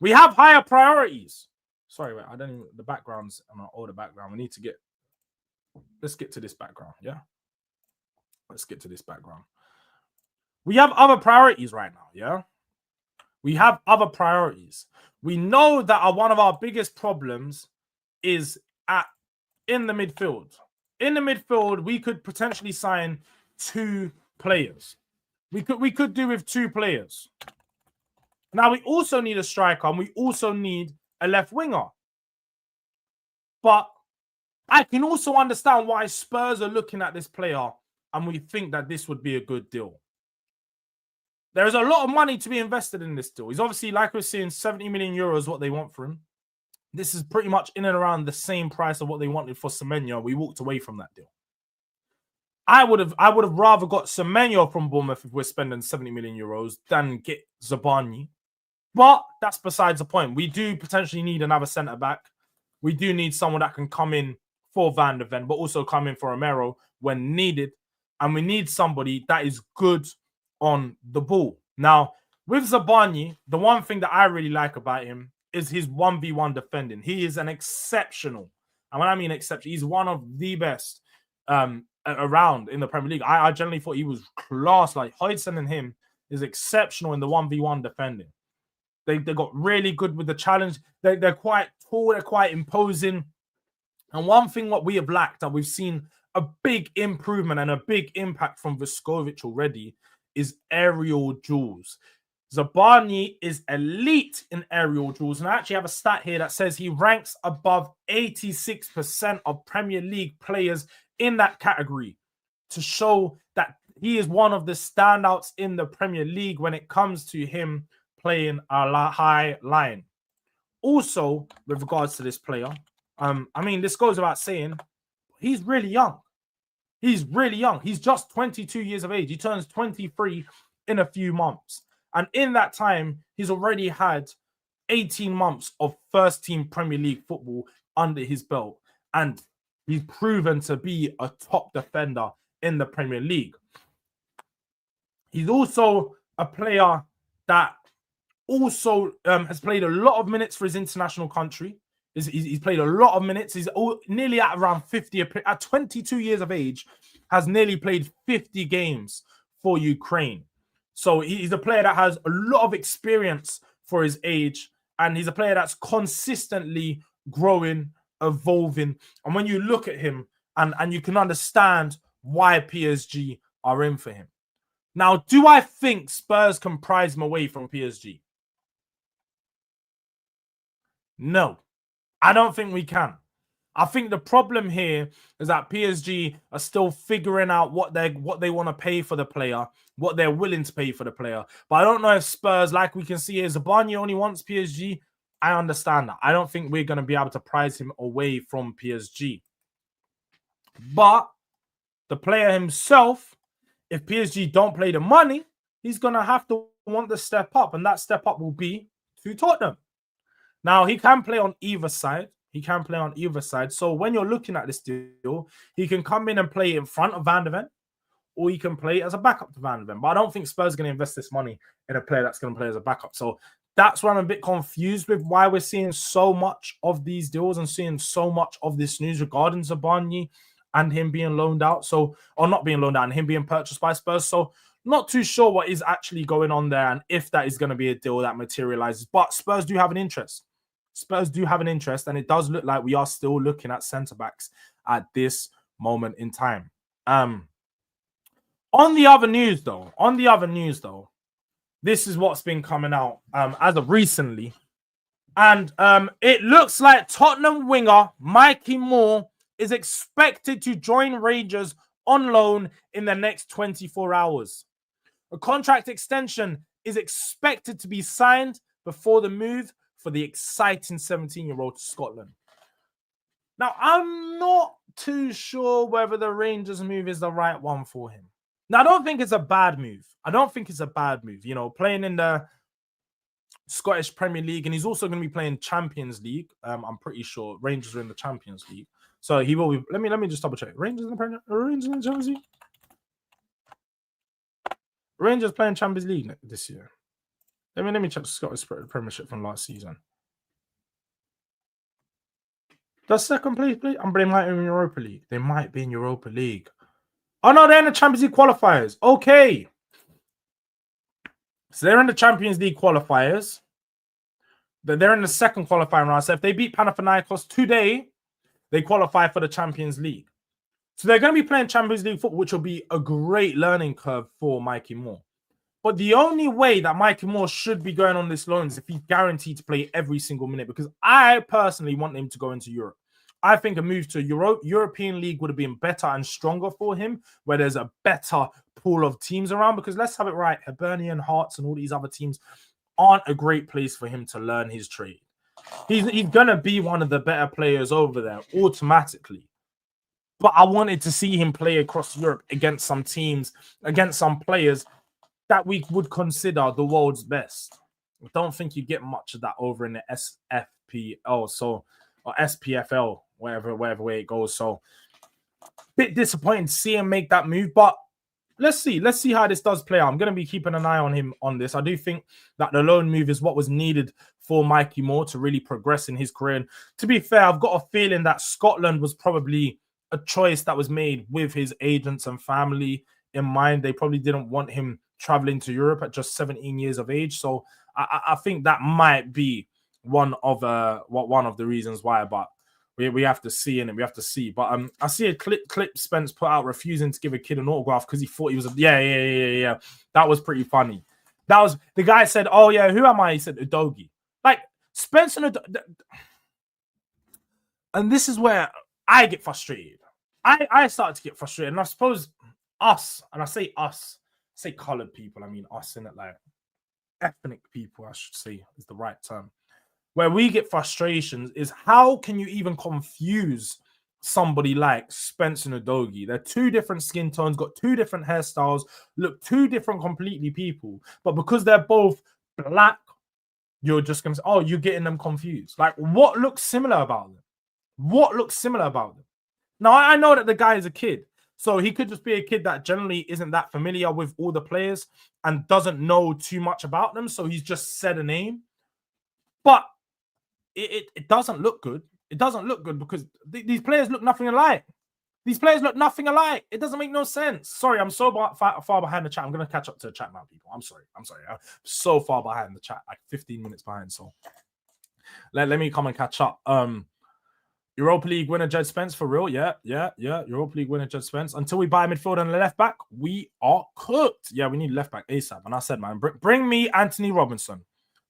We have higher priorities. Sorry, wait, I don't even, the background's on an older background. We need to let's get to this background, yeah? Let's get to this background. We have other priorities right now, yeah? We have other priorities. We know that one of our biggest problems is in the midfield. In the midfield, we could potentially sign 2 players. We could do with 2 players. Now, we also need a striker, and we also need a left winger. But I can also understand why Spurs are looking at this player and we think that this would be a good deal. There is a lot of money to be invested in this deal. He's obviously, like we're seeing, 70 million euros what they want for him. This is pretty much in and around the same price of what they wanted for Semenyo. We walked away from that deal. I would have rather got Semenyo from Bournemouth if we're spending 70 million euros than get Zabarnyi. But that's besides the point. We do potentially need another centre-back. We do need someone that can come in for Van der Ven, but also come in for Romero when needed. And we need somebody that is good on the ball. Now, with Zabarnyi, the one thing that I really like about him is his 1v1 defending. He is an exceptional, and when I mean exceptional, he's one of the best around in the Premier League. I generally thought he was class. Like Hodgson and him is exceptional in the 1v1 defending. They got really good with the challenge. They're quite tall, they're quite imposing. And one thing what we have lacked, and we've seen a big improvement and a big impact from Vuskovic already, is aerial duels. Zabarnyi is elite in aerial duels. And I actually have a stat here that says he ranks above 86% of Premier League players in that category, to show that he is one of the standouts in the Premier League when it comes to him playing a high line. Also, with regards to this player, I mean, this goes without saying, he's really young. He's really young. He's just 22 years of age. He turns 23 in a few months. And in that time, he's already had 18 months of first-team Premier League football under his belt. And he's proven to be a top defender in the Premier League. He's also a player that also has played a lot of minutes for his international country. He's played a lot of minutes. He's nearly at around 50. At 22 years of age, has nearly played 50 games for Ukraine. So he's a player that has a lot of experience for his age. And he's a player that's consistently growing, evolving. And when you look at him, and you can understand why PSG are in for him. Now, do I think Spurs can prize him away from PSG? No, I don't think we can. I think the problem here is that PSG are still figuring out what they want to pay for the player, what they're willing to pay for the player. But I don't know if Spurs, like we can see here, Zabarnyi only wants PSG. I understand that. I don't think we're going to be able to prize him away from PSG. But the player himself, if PSG don't play the money, he's going to have to want to step up. And that step up will be to Tottenham. Now, he can play on either side. He can play on either side. So when you're looking at this deal, he can come in and play in front of Van der Ven, or he can play as a backup to Van der Ven. But I don't think Spurs are going to invest this money in a player that's going to play as a backup. So that's why I'm a bit confused with why we're seeing so much of these deals and seeing so much of this news regarding Zabarnyi and him being loaned out. So, or not being loaned out and him being purchased by Spurs. So not too sure what is actually going on there and if that is going to be a deal that materializes. But Spurs do have an interest. Spurs do have an interest, and it does look like we are still looking at centre-backs at this moment in time. On the other news, though, this is what's been coming out as of recently. And it looks like Tottenham winger Mikey Moore is expected to join Rangers on loan in the next 24 hours. A contract extension is expected to be signed before the move for the exciting 17-year-old to Scotland. Now, I'm not too sure whether the Rangers move is the right one for him. Now, I don't think it's a bad move. You know, playing in the Scottish Premier League, and he's also going to be playing Champions League. I'm pretty sure Rangers are in the Champions League, so he will be. Let me just double check. Rangers in the Champions League. Rangers playing Champions League this year. Let me check the Scottish Premiership from last season. Does second place play? They might be in Europa League. They might be in Europa League. Oh no, they're in the Champions League qualifiers. Okay. So they're in the Champions League qualifiers. They're in the second qualifying round. So if they beat Panathinaikos today, they qualify for the Champions League. So they're going to be playing Champions League football, which will be a great learning curve for Mikey Moore. But the only way that Mikey Moore should be going on this loan is if he's guaranteed to play every single minute, because I personally want him to go into Europe. I think a move to European League would have been better and stronger for him, where there's a better pool of teams around, because let's have it right, Hibernian, Hearts and all these other teams aren't a great place for him to learn his trade. He's going to be one of the better players over there automatically. But I wanted to see him play across Europe against some teams, against some players that we would consider the world's best. I don't think you get much of that over in the SFPL, or SPFL, whatever way it goes. So, bit disappointing to see him make that move, but let's see how this does play out. I'm going to be keeping an eye on him on this. I do think that the loan move is what was needed for Mikey Moore to really progress in his career. And to be fair, I've got a feeling that Scotland was probably a choice that was made with his agents and family in mind. They probably didn't want him traveling to Europe at just 17 years of age. So I think that might be one of the reasons why. But we have to see, and we have to see. But I see a clip Spence put out refusing to give a kid an autograph because he thought he was yeah. That was pretty funny. That was the guy said, "Oh yeah, who am I?" He said, "Udogie." Like Spence and this is where I get frustrated. I started to get frustrated, and I suppose us, and I say colored people, I mean us, in it, like ethnic people, I should say is the right term. Where we get frustrations is how can you even confuse somebody like Spence and Udogie? They're two different skin tones, got two different hairstyles, look two different completely people, but because they're both black, you're just gonna say, oh, you're getting them confused. Like, what looks similar about them? What looks similar about them? Now, I know that the guy is a kid, so he could just be a kid that generally isn't that familiar with all the players and doesn't know too much about them, so he's just said a name. But it doesn't look good. It doesn't look good because these players look nothing alike. These players look nothing alike. It doesn't make no sense. Sorry, I'm so far behind the chat. I'm going to catch up to the chat now, people. I'm sorry. I'm so far behind the chat, like 15 minutes behind. So let me come and catch up. Europa League winner Jed Spence, for real. Yeah. Europa League winner Jed Spence. Until we buy a midfielder and a left back, we are cooked. Yeah, we need left back ASAP. And I said, man, bring me Anthony Robinson.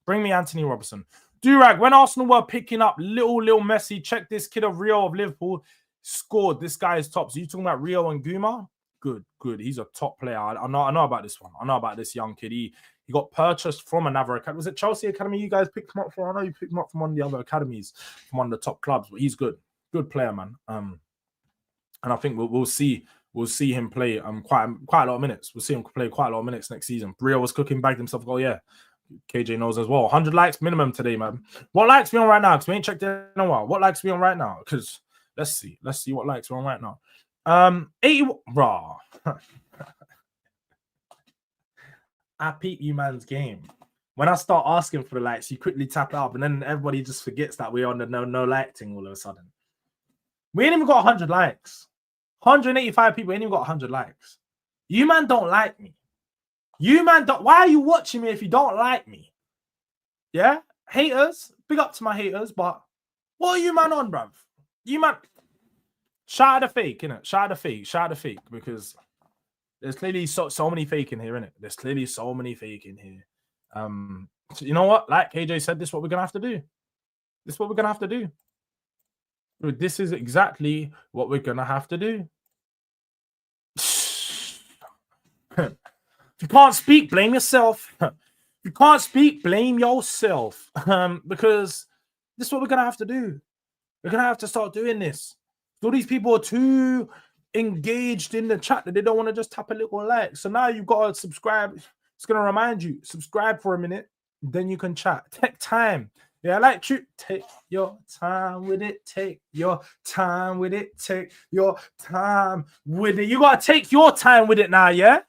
Bring me Anthony Robinson. Durag, when Arsenal were picking up little Messi, check this kid of Rio of Liverpool scored. This guy is top. So you talking about Rio and Guma? Good. He's a top player. I know about this one. I know about this young kid. He got purchased from another academy. Was it Chelsea Academy you guys picked him up from? I know you picked him up from one of the other academies, from one of the top clubs, but he's good. Good player, man. And I think we'll see him play quite a lot of minutes. We'll see him play quite a lot of minutes next season. Rio was cooking, bagged himself a goal, yeah. KJ knows as well. 100 likes minimum today, man. What likes we on right now? Because we ain't checked in a while. What likes we on right now? Because let's see what likes we're on right now. 80. Raw. I peep you man's game. When I start asking for the likes, you quickly tap it up, and then everybody just forgets that we're on the no like thing all of a sudden. We ain't even got 100 likes. 185 people ain't even got 100 likes. You man don't like me. You man don't. Why are you watching me if you don't like me? Yeah, haters. Big up to my haters, but what are you man on, bruv? You man. Shout out the fake, innit? Shout out the fake, because there's clearly so many fake in here, innit? There's clearly so many fake in here. So you know what? Like KJ said, this is what we're gonna have to do. This is what we're gonna have to do. This is exactly what we're gonna have to do. If you can't speak, blame yourself. If you can't speak, blame yourself. Because this is what we're gonna have to do. We're gonna have to start doing this. All these people are too engaged in the chat that they don't want to just tap a little like. So now you've got to subscribe. It's gonna remind you, subscribe for a minute, then you can chat. Take time. Yeah, I like you. Take your time with it. Take your time with it. Take your time with it. You gotta take your time with it now, yeah?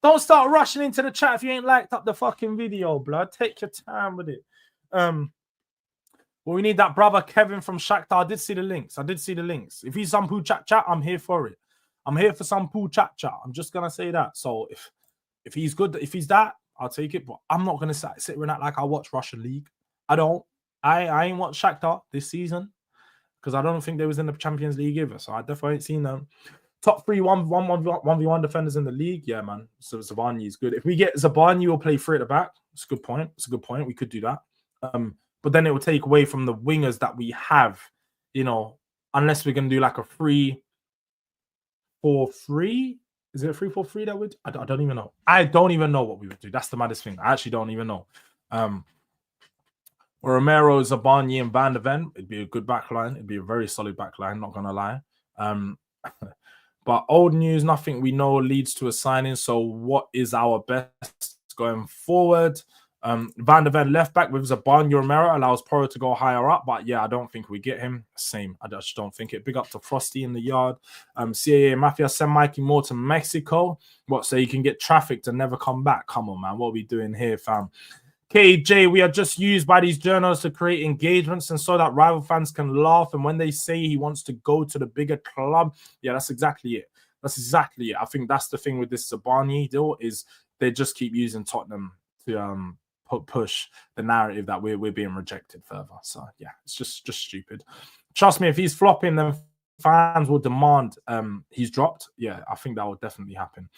Don't start rushing into the chat if you ain't liked up the fucking video, blood. Take your time with it. Well, we need that brother Kevin from Shakhtar. I did see the links. If he's some poo chat, I'm here for it. I'm here for some poo chat. I'm just gonna say that. So if he's good, if he's that, I'll take it. But I'm not gonna sit and act like I watch Russian League. I don't. I ain't watched Shakhtar this season because I don't think they was in the Champions League either. So I definitely ain't seen them. Top 3 1v1 defenders in the league. Yeah, man. So Zabarnyi is good. If we get Zabarnyi, we'll play 3 at the back. It's a good point. We could do that. But then it will take away from the wingers that we have, you know, unless we're going to do like a 3-4-3. Is it a 3-4-3 that would? I don't even know. I don't even know what we would do. That's the maddest thing. I actually don't even know. Romero, Zabarnyi, and Van de Ven. It'd be a good backline. It'd be a very solid backline, not going to lie. But old news, nothing we know leads to a signing. So what is our best going forward? Van de Ven left back with Zabarnyi. Romero allows Porro to go higher up, but yeah, I don't think we get him. Same, I just don't think it. Big up to Frosty in the yard. CAA Mafia send Mikey Moore to Mexico. What, so you can get trafficked and never come back? Come on, man. What are we doing here, fam? KJ, we are just used by these journalists to create engagements and so that rival fans can laugh. And when they say he wants to go to the bigger club, yeah, that's exactly it. That's exactly it. I think that's the thing with this Zabarnyi deal is they just keep using Tottenham to push the narrative that we're being rejected further. So yeah, it's just stupid. Trust me, if he's flopping, then fans will demand he's dropped. Yeah, I think that will definitely happen.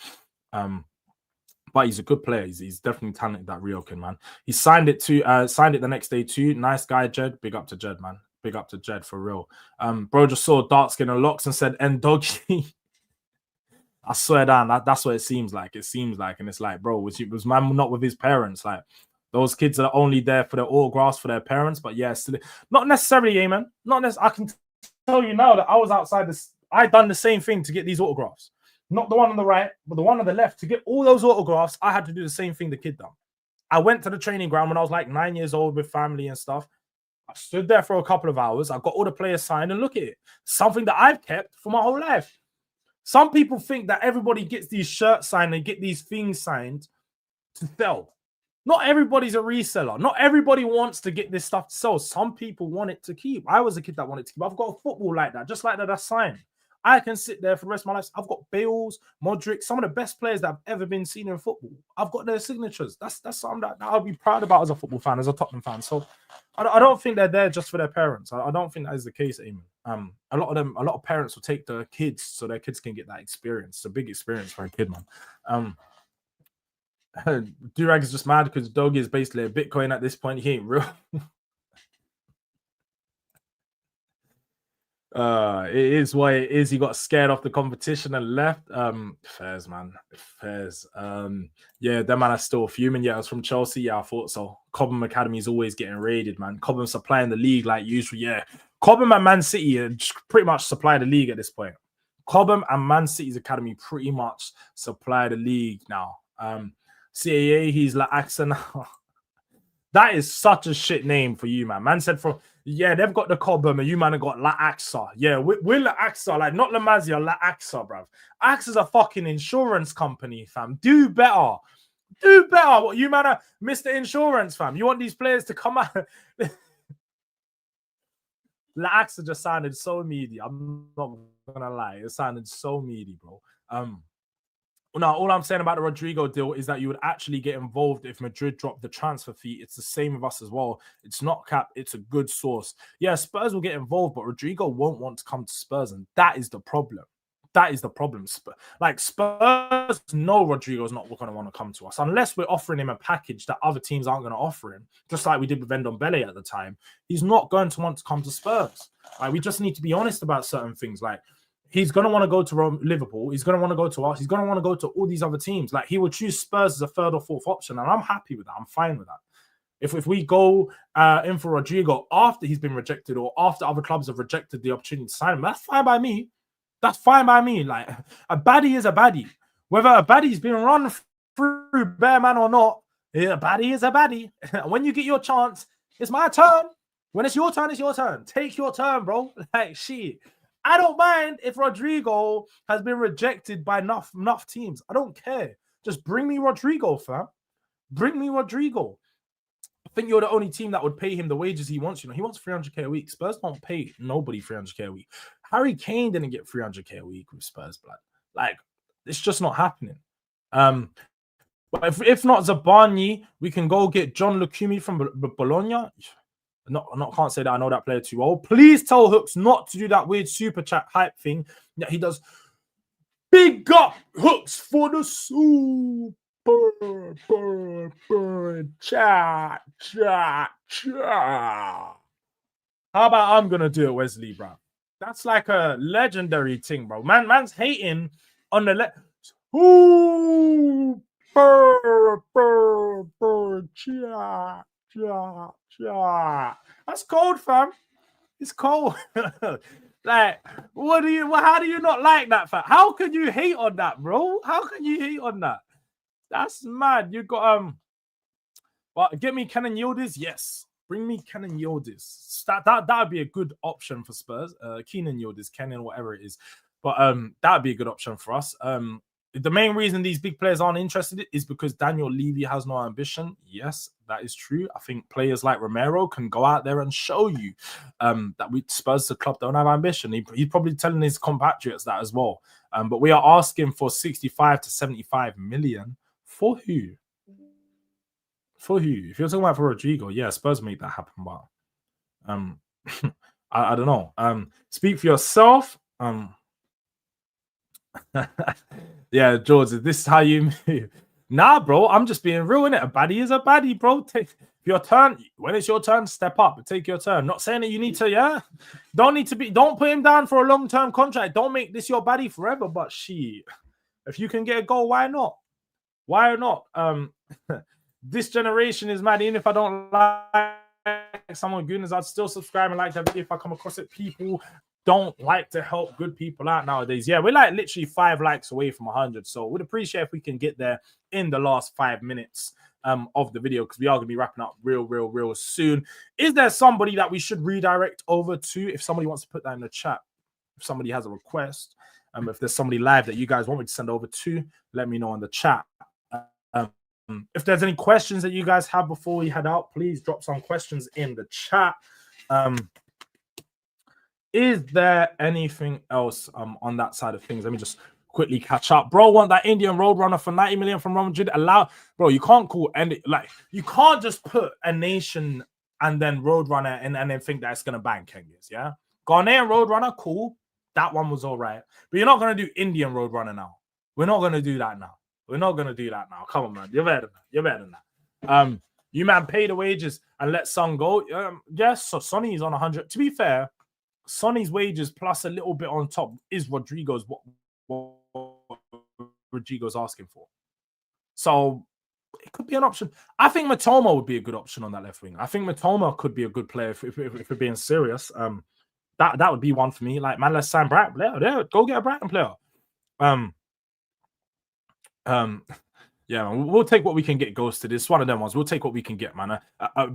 But he's a good player. He's definitely talented, that Ryokin, man. He signed it the next day too. Nice guy, Jed. Big up to Jed, man. Big up to Jed for real. Bro just saw dark skin and locks and said N-Doggy. I swear down, that's what it seems like. It seems like, and it's like, bro, was man not with his parents? Like, those kids are only there for their autographs for their parents. But yeah, still, not necessarily, man. Not necessarily. I can tell you now that I was outside this. I done the same thing to get these autographs. Not the one on the right, but the one on the left. To get all those autographs, I had to do the same thing the kid done. I went to the training ground when I was like 9 years old with family and stuff. I stood there for a couple of hours. I got all the players signed and look at it. Something that I've kept for my whole life. Some people think that everybody gets these shirts signed and get these things signed to sell. Not everybody's a reseller. Not everybody wants to get this stuff to sell. Some people want it to keep. I was a kid that wanted to keep. I've got a football like that, just like that, that's signed. I can sit there for the rest of my life. I've got Bales, Modric, some of the best players that have ever been seen in football. I've got their signatures. That's something that I'll be proud about as a football fan, as a Tottenham fan. So I don't think they're there just for their parents. I don't think that is the case, Eamon. A lot of parents will take their kids so their kids can get that experience. It's a big experience for a kid, man. Durag is just mad because Doggy is basically a Bitcoin at this point. He ain't real. It is what it is. He got scared off the competition and left. Fairs, man. Fairs. Yeah, that man is still fuming. Yeah, I was from Chelsea. Yeah, I thought so. Cobham Academy is always getting raided, man. Cobham supplying the league like usual. Yeah. Cobham and Man City pretty much supply the league at this point. Cobham and Man City's academy pretty much supply the league now. CAA, he's like Axon. That is such a shit name for you, man. Man said yeah, they've got the Cobham and you, man, have got La AXA. Yeah, we're La AXA, like not La Masia, La AXA, bruv. AXA's a fucking insurance company, fam. Do better. Do better. What, you, man, are Mr. Insurance, fam. You want these players to come out. La AXA just sounded so meaty. I'm not gonna lie. It sounded so meaty, bro. Now, all I'm saying about the Rodrygo deal is that you would actually get involved if Madrid dropped the transfer fee. It's the same with us as well. It's not cap. It's a good source. Yeah, Spurs will get involved, but Rodrygo won't want to come to Spurs, and that is the problem. That is the problem. Like Spurs know Rodrygo's not going to want to come to us unless we're offering him a package that other teams aren't going to offer him, just like we did with Ndombele at the time. He's not going to want to come to Spurs. Like, we just need to be honest about certain things. Like, he's going to want to go to Liverpool. He's going to want to go to us. He's going to want to go to all these other teams. Like, he will choose Spurs as a third or fourth option, and I'm happy with that. I'm fine with that. If we go in for Rodrygo after he's been rejected or after other clubs have rejected the opportunity to sign him, that's fine by me. That's fine by me. Like, a baddie is a baddie. Whether a baddie's been run through bare man or not, a baddie is a baddie. When you get your chance, it's my turn. When it's your turn, it's your turn. Take your turn, bro. Like, shit. I don't mind if Rodrygo has been rejected by enough teams. I don't care. Just bring me Rodrygo, fam. Bring me Rodrygo. I think you're the only team that would pay him the wages he wants. You know, he wants 300k a week. Spurs don't pay nobody 300k a week. Harry Kane didn't get 300k a week with Spurs, blood. Like, it's just not happening. But if not Zabarnyi, we can go get John Lukumi from Bologna. Can't say that I know that player too well. Please tell Hooks not to do that weird super chat hype thing that he does. Big up Hooks for the super chat. How about I'm gonna do it, Wesley, bro? That's like a legendary thing, bro. Man's hating on the That's cold, fam. It's cold. Like, how do you not like that, fam? How can you hate on that, bro? How can you hate on that? That's mad. You got well, get me Kenan Yildiz. Yes, bring me Kenan Yildiz. That'd be a good option for Spurs. Kenan Yildiz, Kenan, whatever it is. But that'd be a good option for us. The main reason these big players aren't interested is because Daniel Levy has no ambition. Yes, that is true. I think players like Romero can go out there and show you that Spurs, the club, don't have ambition. He's probably telling his compatriots that as well. But we are asking for 65 to 75 million. For who? For who? If you're talking about for Rodrygo, yeah, Spurs make that happen. But I don't know. Speak for yourself. Yeah, Jords, this is how you move. Nah, bro, I'm just being real, innit? A baddie is a baddie, bro. Take your turn. When it's your turn, step up. Take your turn. Not saying that you need to, yeah. Don't put him down for a long-term contract. Don't make this your baddie forever. But shit, if you can get a goal, why not? Why not? This generation is mad. Even if I don't like someone goodness, I'd still subscribe and like that video if I come across it. People don't like to help good people out nowadays. Yeah, we're like literally 5 likes away from 100. So we'd appreciate if we can get there in the last 5 minutes of the video, because we are going to be wrapping up real soon. Is there somebody that we should redirect over to? If somebody wants to put that in the chat, if somebody has a request, if there's somebody live that you guys want me to send over to, let me know in the chat. If there's any questions that you guys have before we head out, please drop some questions in the chat. Is there anything else on that side of things? Let me just quickly catch up. Bro, want that Indian Roadrunner for 90 million from Real Madrid? Bro, you can't call any, like, you can't just put a nation and then Roadrunner and then think that it's gonna bang Kengas, yeah? Ghanaian Roadrunner, cool. That one was all right. But you're not gonna do Indian Roadrunner now. We're not gonna do that now. We're not gonna do that now. Come on, man. You're better than that. You're better than that. You man pay the wages and let Son go. Yes, so Sonny is on 100. To be fair, Sonny's wages plus a little bit on top is Rodrygo's what Rodrygo's asking for. So it could be an option. I think Matoma would be a good option on that left wing. I think Matoma could be a good player if we're being serious. That would be one for me. Like, man, let's sign Brighton player. Yeah, go get a Brighton player. Yeah, man, we'll take what we can get. Ghosted. It's one of them ones. We'll take what we can get, man.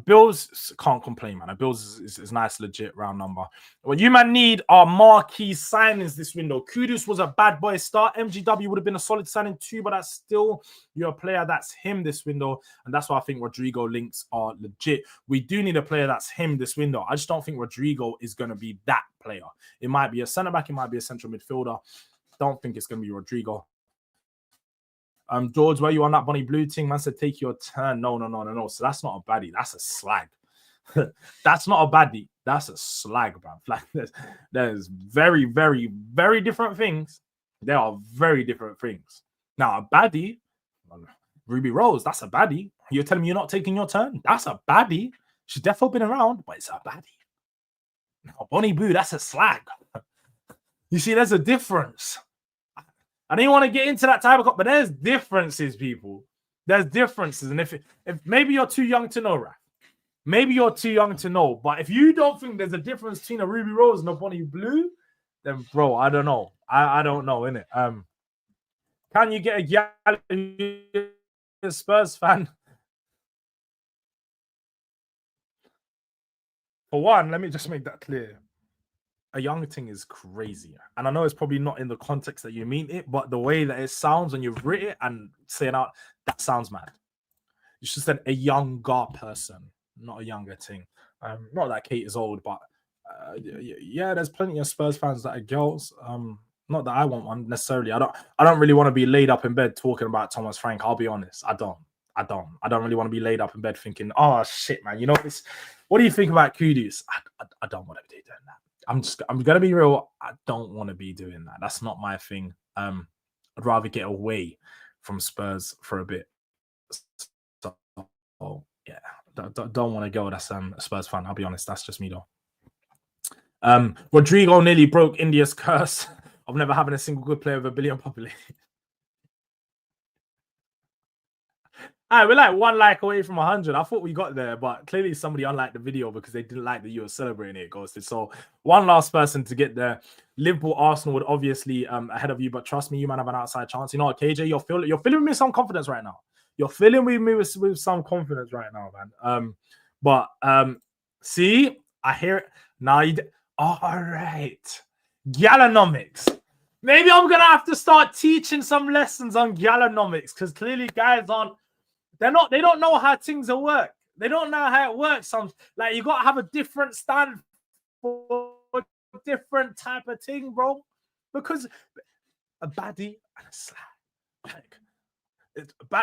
Bills can't complain, man. Bills is nice, legit round number. What you man need are marquee signings this window. Kudus was a bad boy start. MGW would have been a solid signing too, but that's still your player. That's him this window, and that's why I think Rodrygo links are legit. We do need a player that's him this window. I just don't think Rodrygo is going to be that player. It might be a centre back. It might be a central midfielder. Don't think it's going to be Rodrygo. Jords, where you on that Bonnie Blue thing? Man said, take your turn. No. So that's not a baddie. That's a slag. That's not a baddie. That's a slag, bro. Like, there's very, very, very different things. They are very different things. Now, a baddie, Ruby Rose, that's a baddie. You're telling me you're not taking your turn? That's a baddie. She's definitely been around, but it's a baddie. Now, Bonnie Boo, that's a slag. You see, there's a difference. I didn't want to get into that type of, but there's differences, people. There's differences. And if maybe you're too young to know, right? Maybe you're too young to know. But if you don't think there's a difference between a Ruby Rose and a Bonnie Blue, then bro, I don't know. I don't know, innit? Can you get a Spurs fan? For one, let me just make that clear. A young thing is crazy. And I know it's probably not in the context that you mean it, but the way that it sounds when you've written it and saying out, that sounds mad. You should have said a younger person, not a younger thing. Not that Kate is old, but yeah, there's plenty of Spurs fans that are girls. Not that I want one necessarily. I don't really want to be laid up in bed talking about Thomas Frank. I'll be honest. I don't really want to be laid up in bed thinking, oh shit, man, you know this. What do you think about Kudus? I don't want to be doing that. I'm gonna be real. I don't want to be doing that. That's not my thing. I'd rather get away from Spurs for a bit. So yeah, don't want to go. That's a Spurs fan. I'll be honest. That's just me though. Rodrygo nearly broke India's curse of never having a single good player with 1 billion population. Alright, we're like 1 like away from 100. I thought we got there, but clearly somebody unliked the video because they didn't like that you were celebrating it, Ghosted. So one last person to get there. Liverpool, Arsenal would obviously ahead of you, but trust me, you might have an outside chance. You know what, KJ, you're filling me with some confidence right now. You're filling me with some confidence right now, man. See, I hear it now. All right, Galanomics. Maybe I'm gonna have to start teaching some lessons on Galanomics because clearly guys aren't. They don't know how things will work. They don't know how it works. Like you got to have a different stand for a different type of thing, bro. Because a baddie and a slag. Like,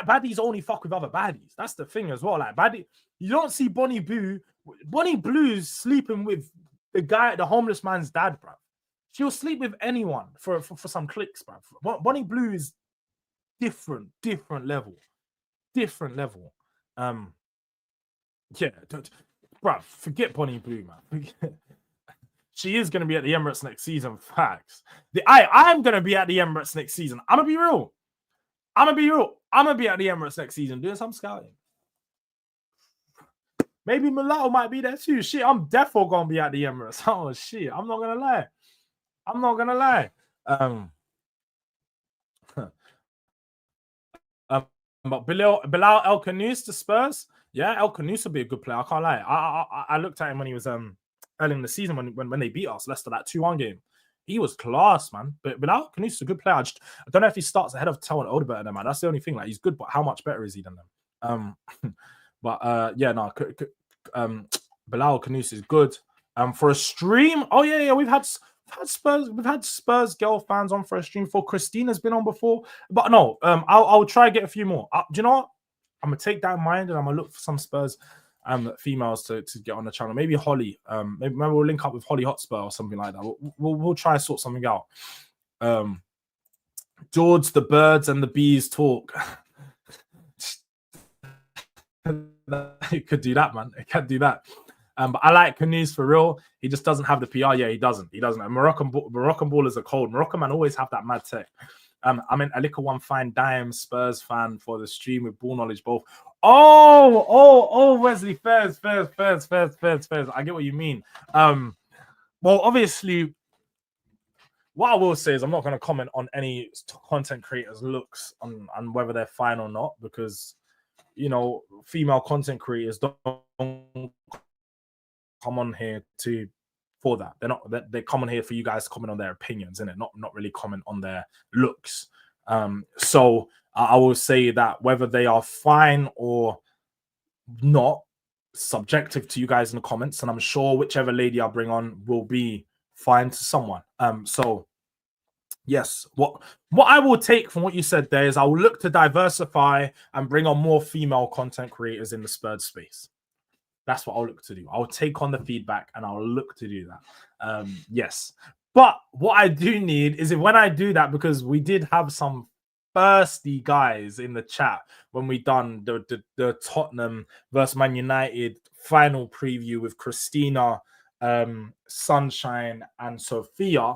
baddies only fuck with other baddies. That's the thing as well. Like baddie, you don't see Bonnie Blue. Bonnie Blue's sleeping with the homeless man's dad, bro. She'll sleep with anyone for some clicks, bro. Bonnie Blue is different level. Different level. Yeah, bro, forget Bonnie Blue, man. She is going to be at the Emirates next season. Facts. I'm going to be at the Emirates next season. I'm going to be real. I'm going to be at the Emirates next season doing some scouting. Maybe Mulatto might be there too. Shit, I'm definitely going to be at the Emirates. Oh, shit. I'm not going to lie. But Bilal El Khanous to Spurs, yeah, El Khanous will be a good player. I can't lie. I looked at him when he was early in the season when they beat us, Leicester, that 2-1 game. He was class, man. But Bilal Khanous is a good player. I don't know if he starts ahead of Tel and Odeberg than man. That's the only thing. Like he's good, but how much better is he than them? Yeah, no. Bilal Khanous is good. For a stream, oh yeah, we've had Spurs girl fans on for a stream. For Christina's been on before, but no, I'll try to get a few more. Do you know what? I'm gonna take that in mind and I'm gonna look for some Spurs females to get on the channel. Maybe Holly. Maybe we'll link up with Holly Hotspur or something like that. We'll try to sort something out. Jords, the birds and the bees talk. You could do that, man. It can do that. But I like Khanous for real. He just doesn't have the PR. Yeah, he doesn't. And Moroccan ballers are cold. Moroccan man always have that mad tech. I meant a little one fine dime Spurs fan for the stream with ball knowledge both. Oh, Wesley, fairs. I get what you mean. Well, obviously, what I will say is I'm not going to comment on any content creators' looks on whether they're fine or not, because, you know, female content creators don't come on here for that. They come on here for you guys to comment on their opinions, innit? Not really comment on their looks. So I will say that whether they are fine or not, subjective to you guys in the comments, and I'm sure whichever lady I bring on will be fine to someone. So yes, what I will take from what you said there is I will look to diversify and bring on more female content creators in the Spurs space. That's what I'll look to do. I'll take on the feedback and I'll look to do that. Yes. But what I do need is when I do that, because we did have some thirsty guys in the chat when we done the Tottenham versus Man United final preview with Christina, Sunshine, and Sophia.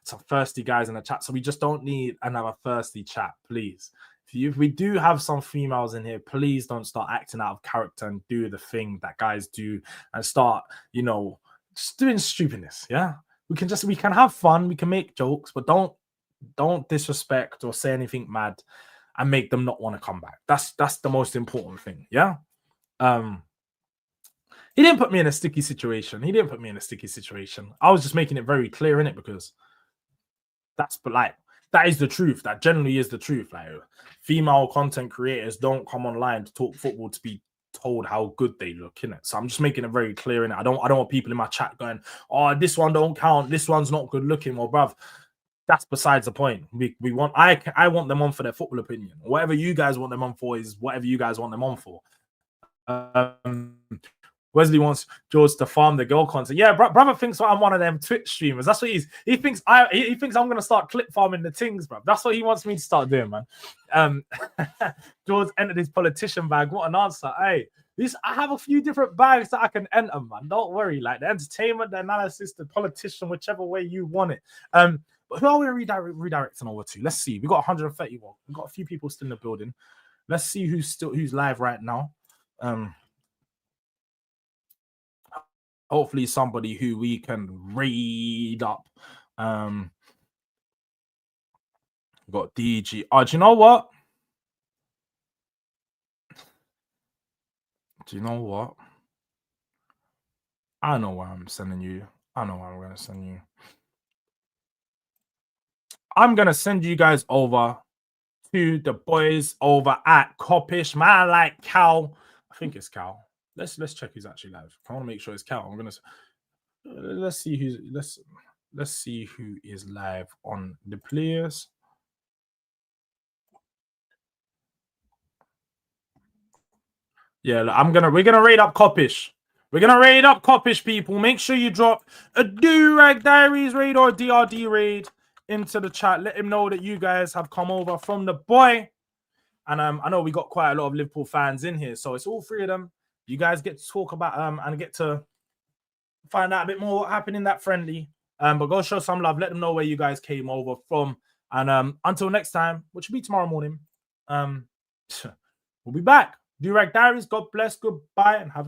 Some thirsty guys in the chat, so we just don't need another thirsty chat, please. If we do have some females in here, please don't start acting out of character and do the thing that guys do and start, you know, just doing stupidness. Yeah, we can have fun, we can make jokes, but don't disrespect or say anything mad and make them not want to come back. That's the most important thing. Yeah. He didn't put me in a sticky situation. I was just making it very clear in it, because that is the truth. That generally is the truth. Like, female content creators don't come online to talk football to be told how good they look, in it. So I'm just making it very clear in it. I don't want people in my chat going, "Oh, this one don't count. This one's not good looking." Well, bruv, that's besides the point. I want them on for their football opinion. Whatever you guys want them on for is whatever you guys want them on for. Wesley wants Jords to farm the girl content. Yeah, brother thinks I'm one of them Twitch streamers. That's what he thinks. He thinks I'm gonna start clip farming the things, bro. That's what he wants me to start doing, man. Jords entered his politician bag. What an answer! Hey, I have a few different bags that I can enter, man. Don't worry. Like the entertainment, the analysis, the politician, whichever way you want it. But who are we redirecting over to? Let's see. We got 131. We got a few people still in the building. Let's see who's live right now. Hopefully somebody who we can read up. Got DG. Oh, do you know what? I know where I'm sending you. I know where I'm going to send you. I'm going to send you guys over to the boys over at Coppish. Man, I like Cal. I think it's Cal. Let's check who's actually live. I want to make sure it's Cal. I'm gonna let's see who is live on the players. Yeah, look, we're gonna raid up Coppish. We're gonna raid up Coppish, people. Make sure you drop a Durag Diaries raid or DRD raid into the chat. Let him know that you guys have come over from the boy. And I know we got quite a lot of Liverpool fans in here, so it's all three of them. You guys get to talk about and get to find out a bit more what happened in that friendly. But go show some love. Let them know where you guys came over from. And until next time, which will be tomorrow morning, we'll be back. Durag Diaries. God bless. Goodbye, and have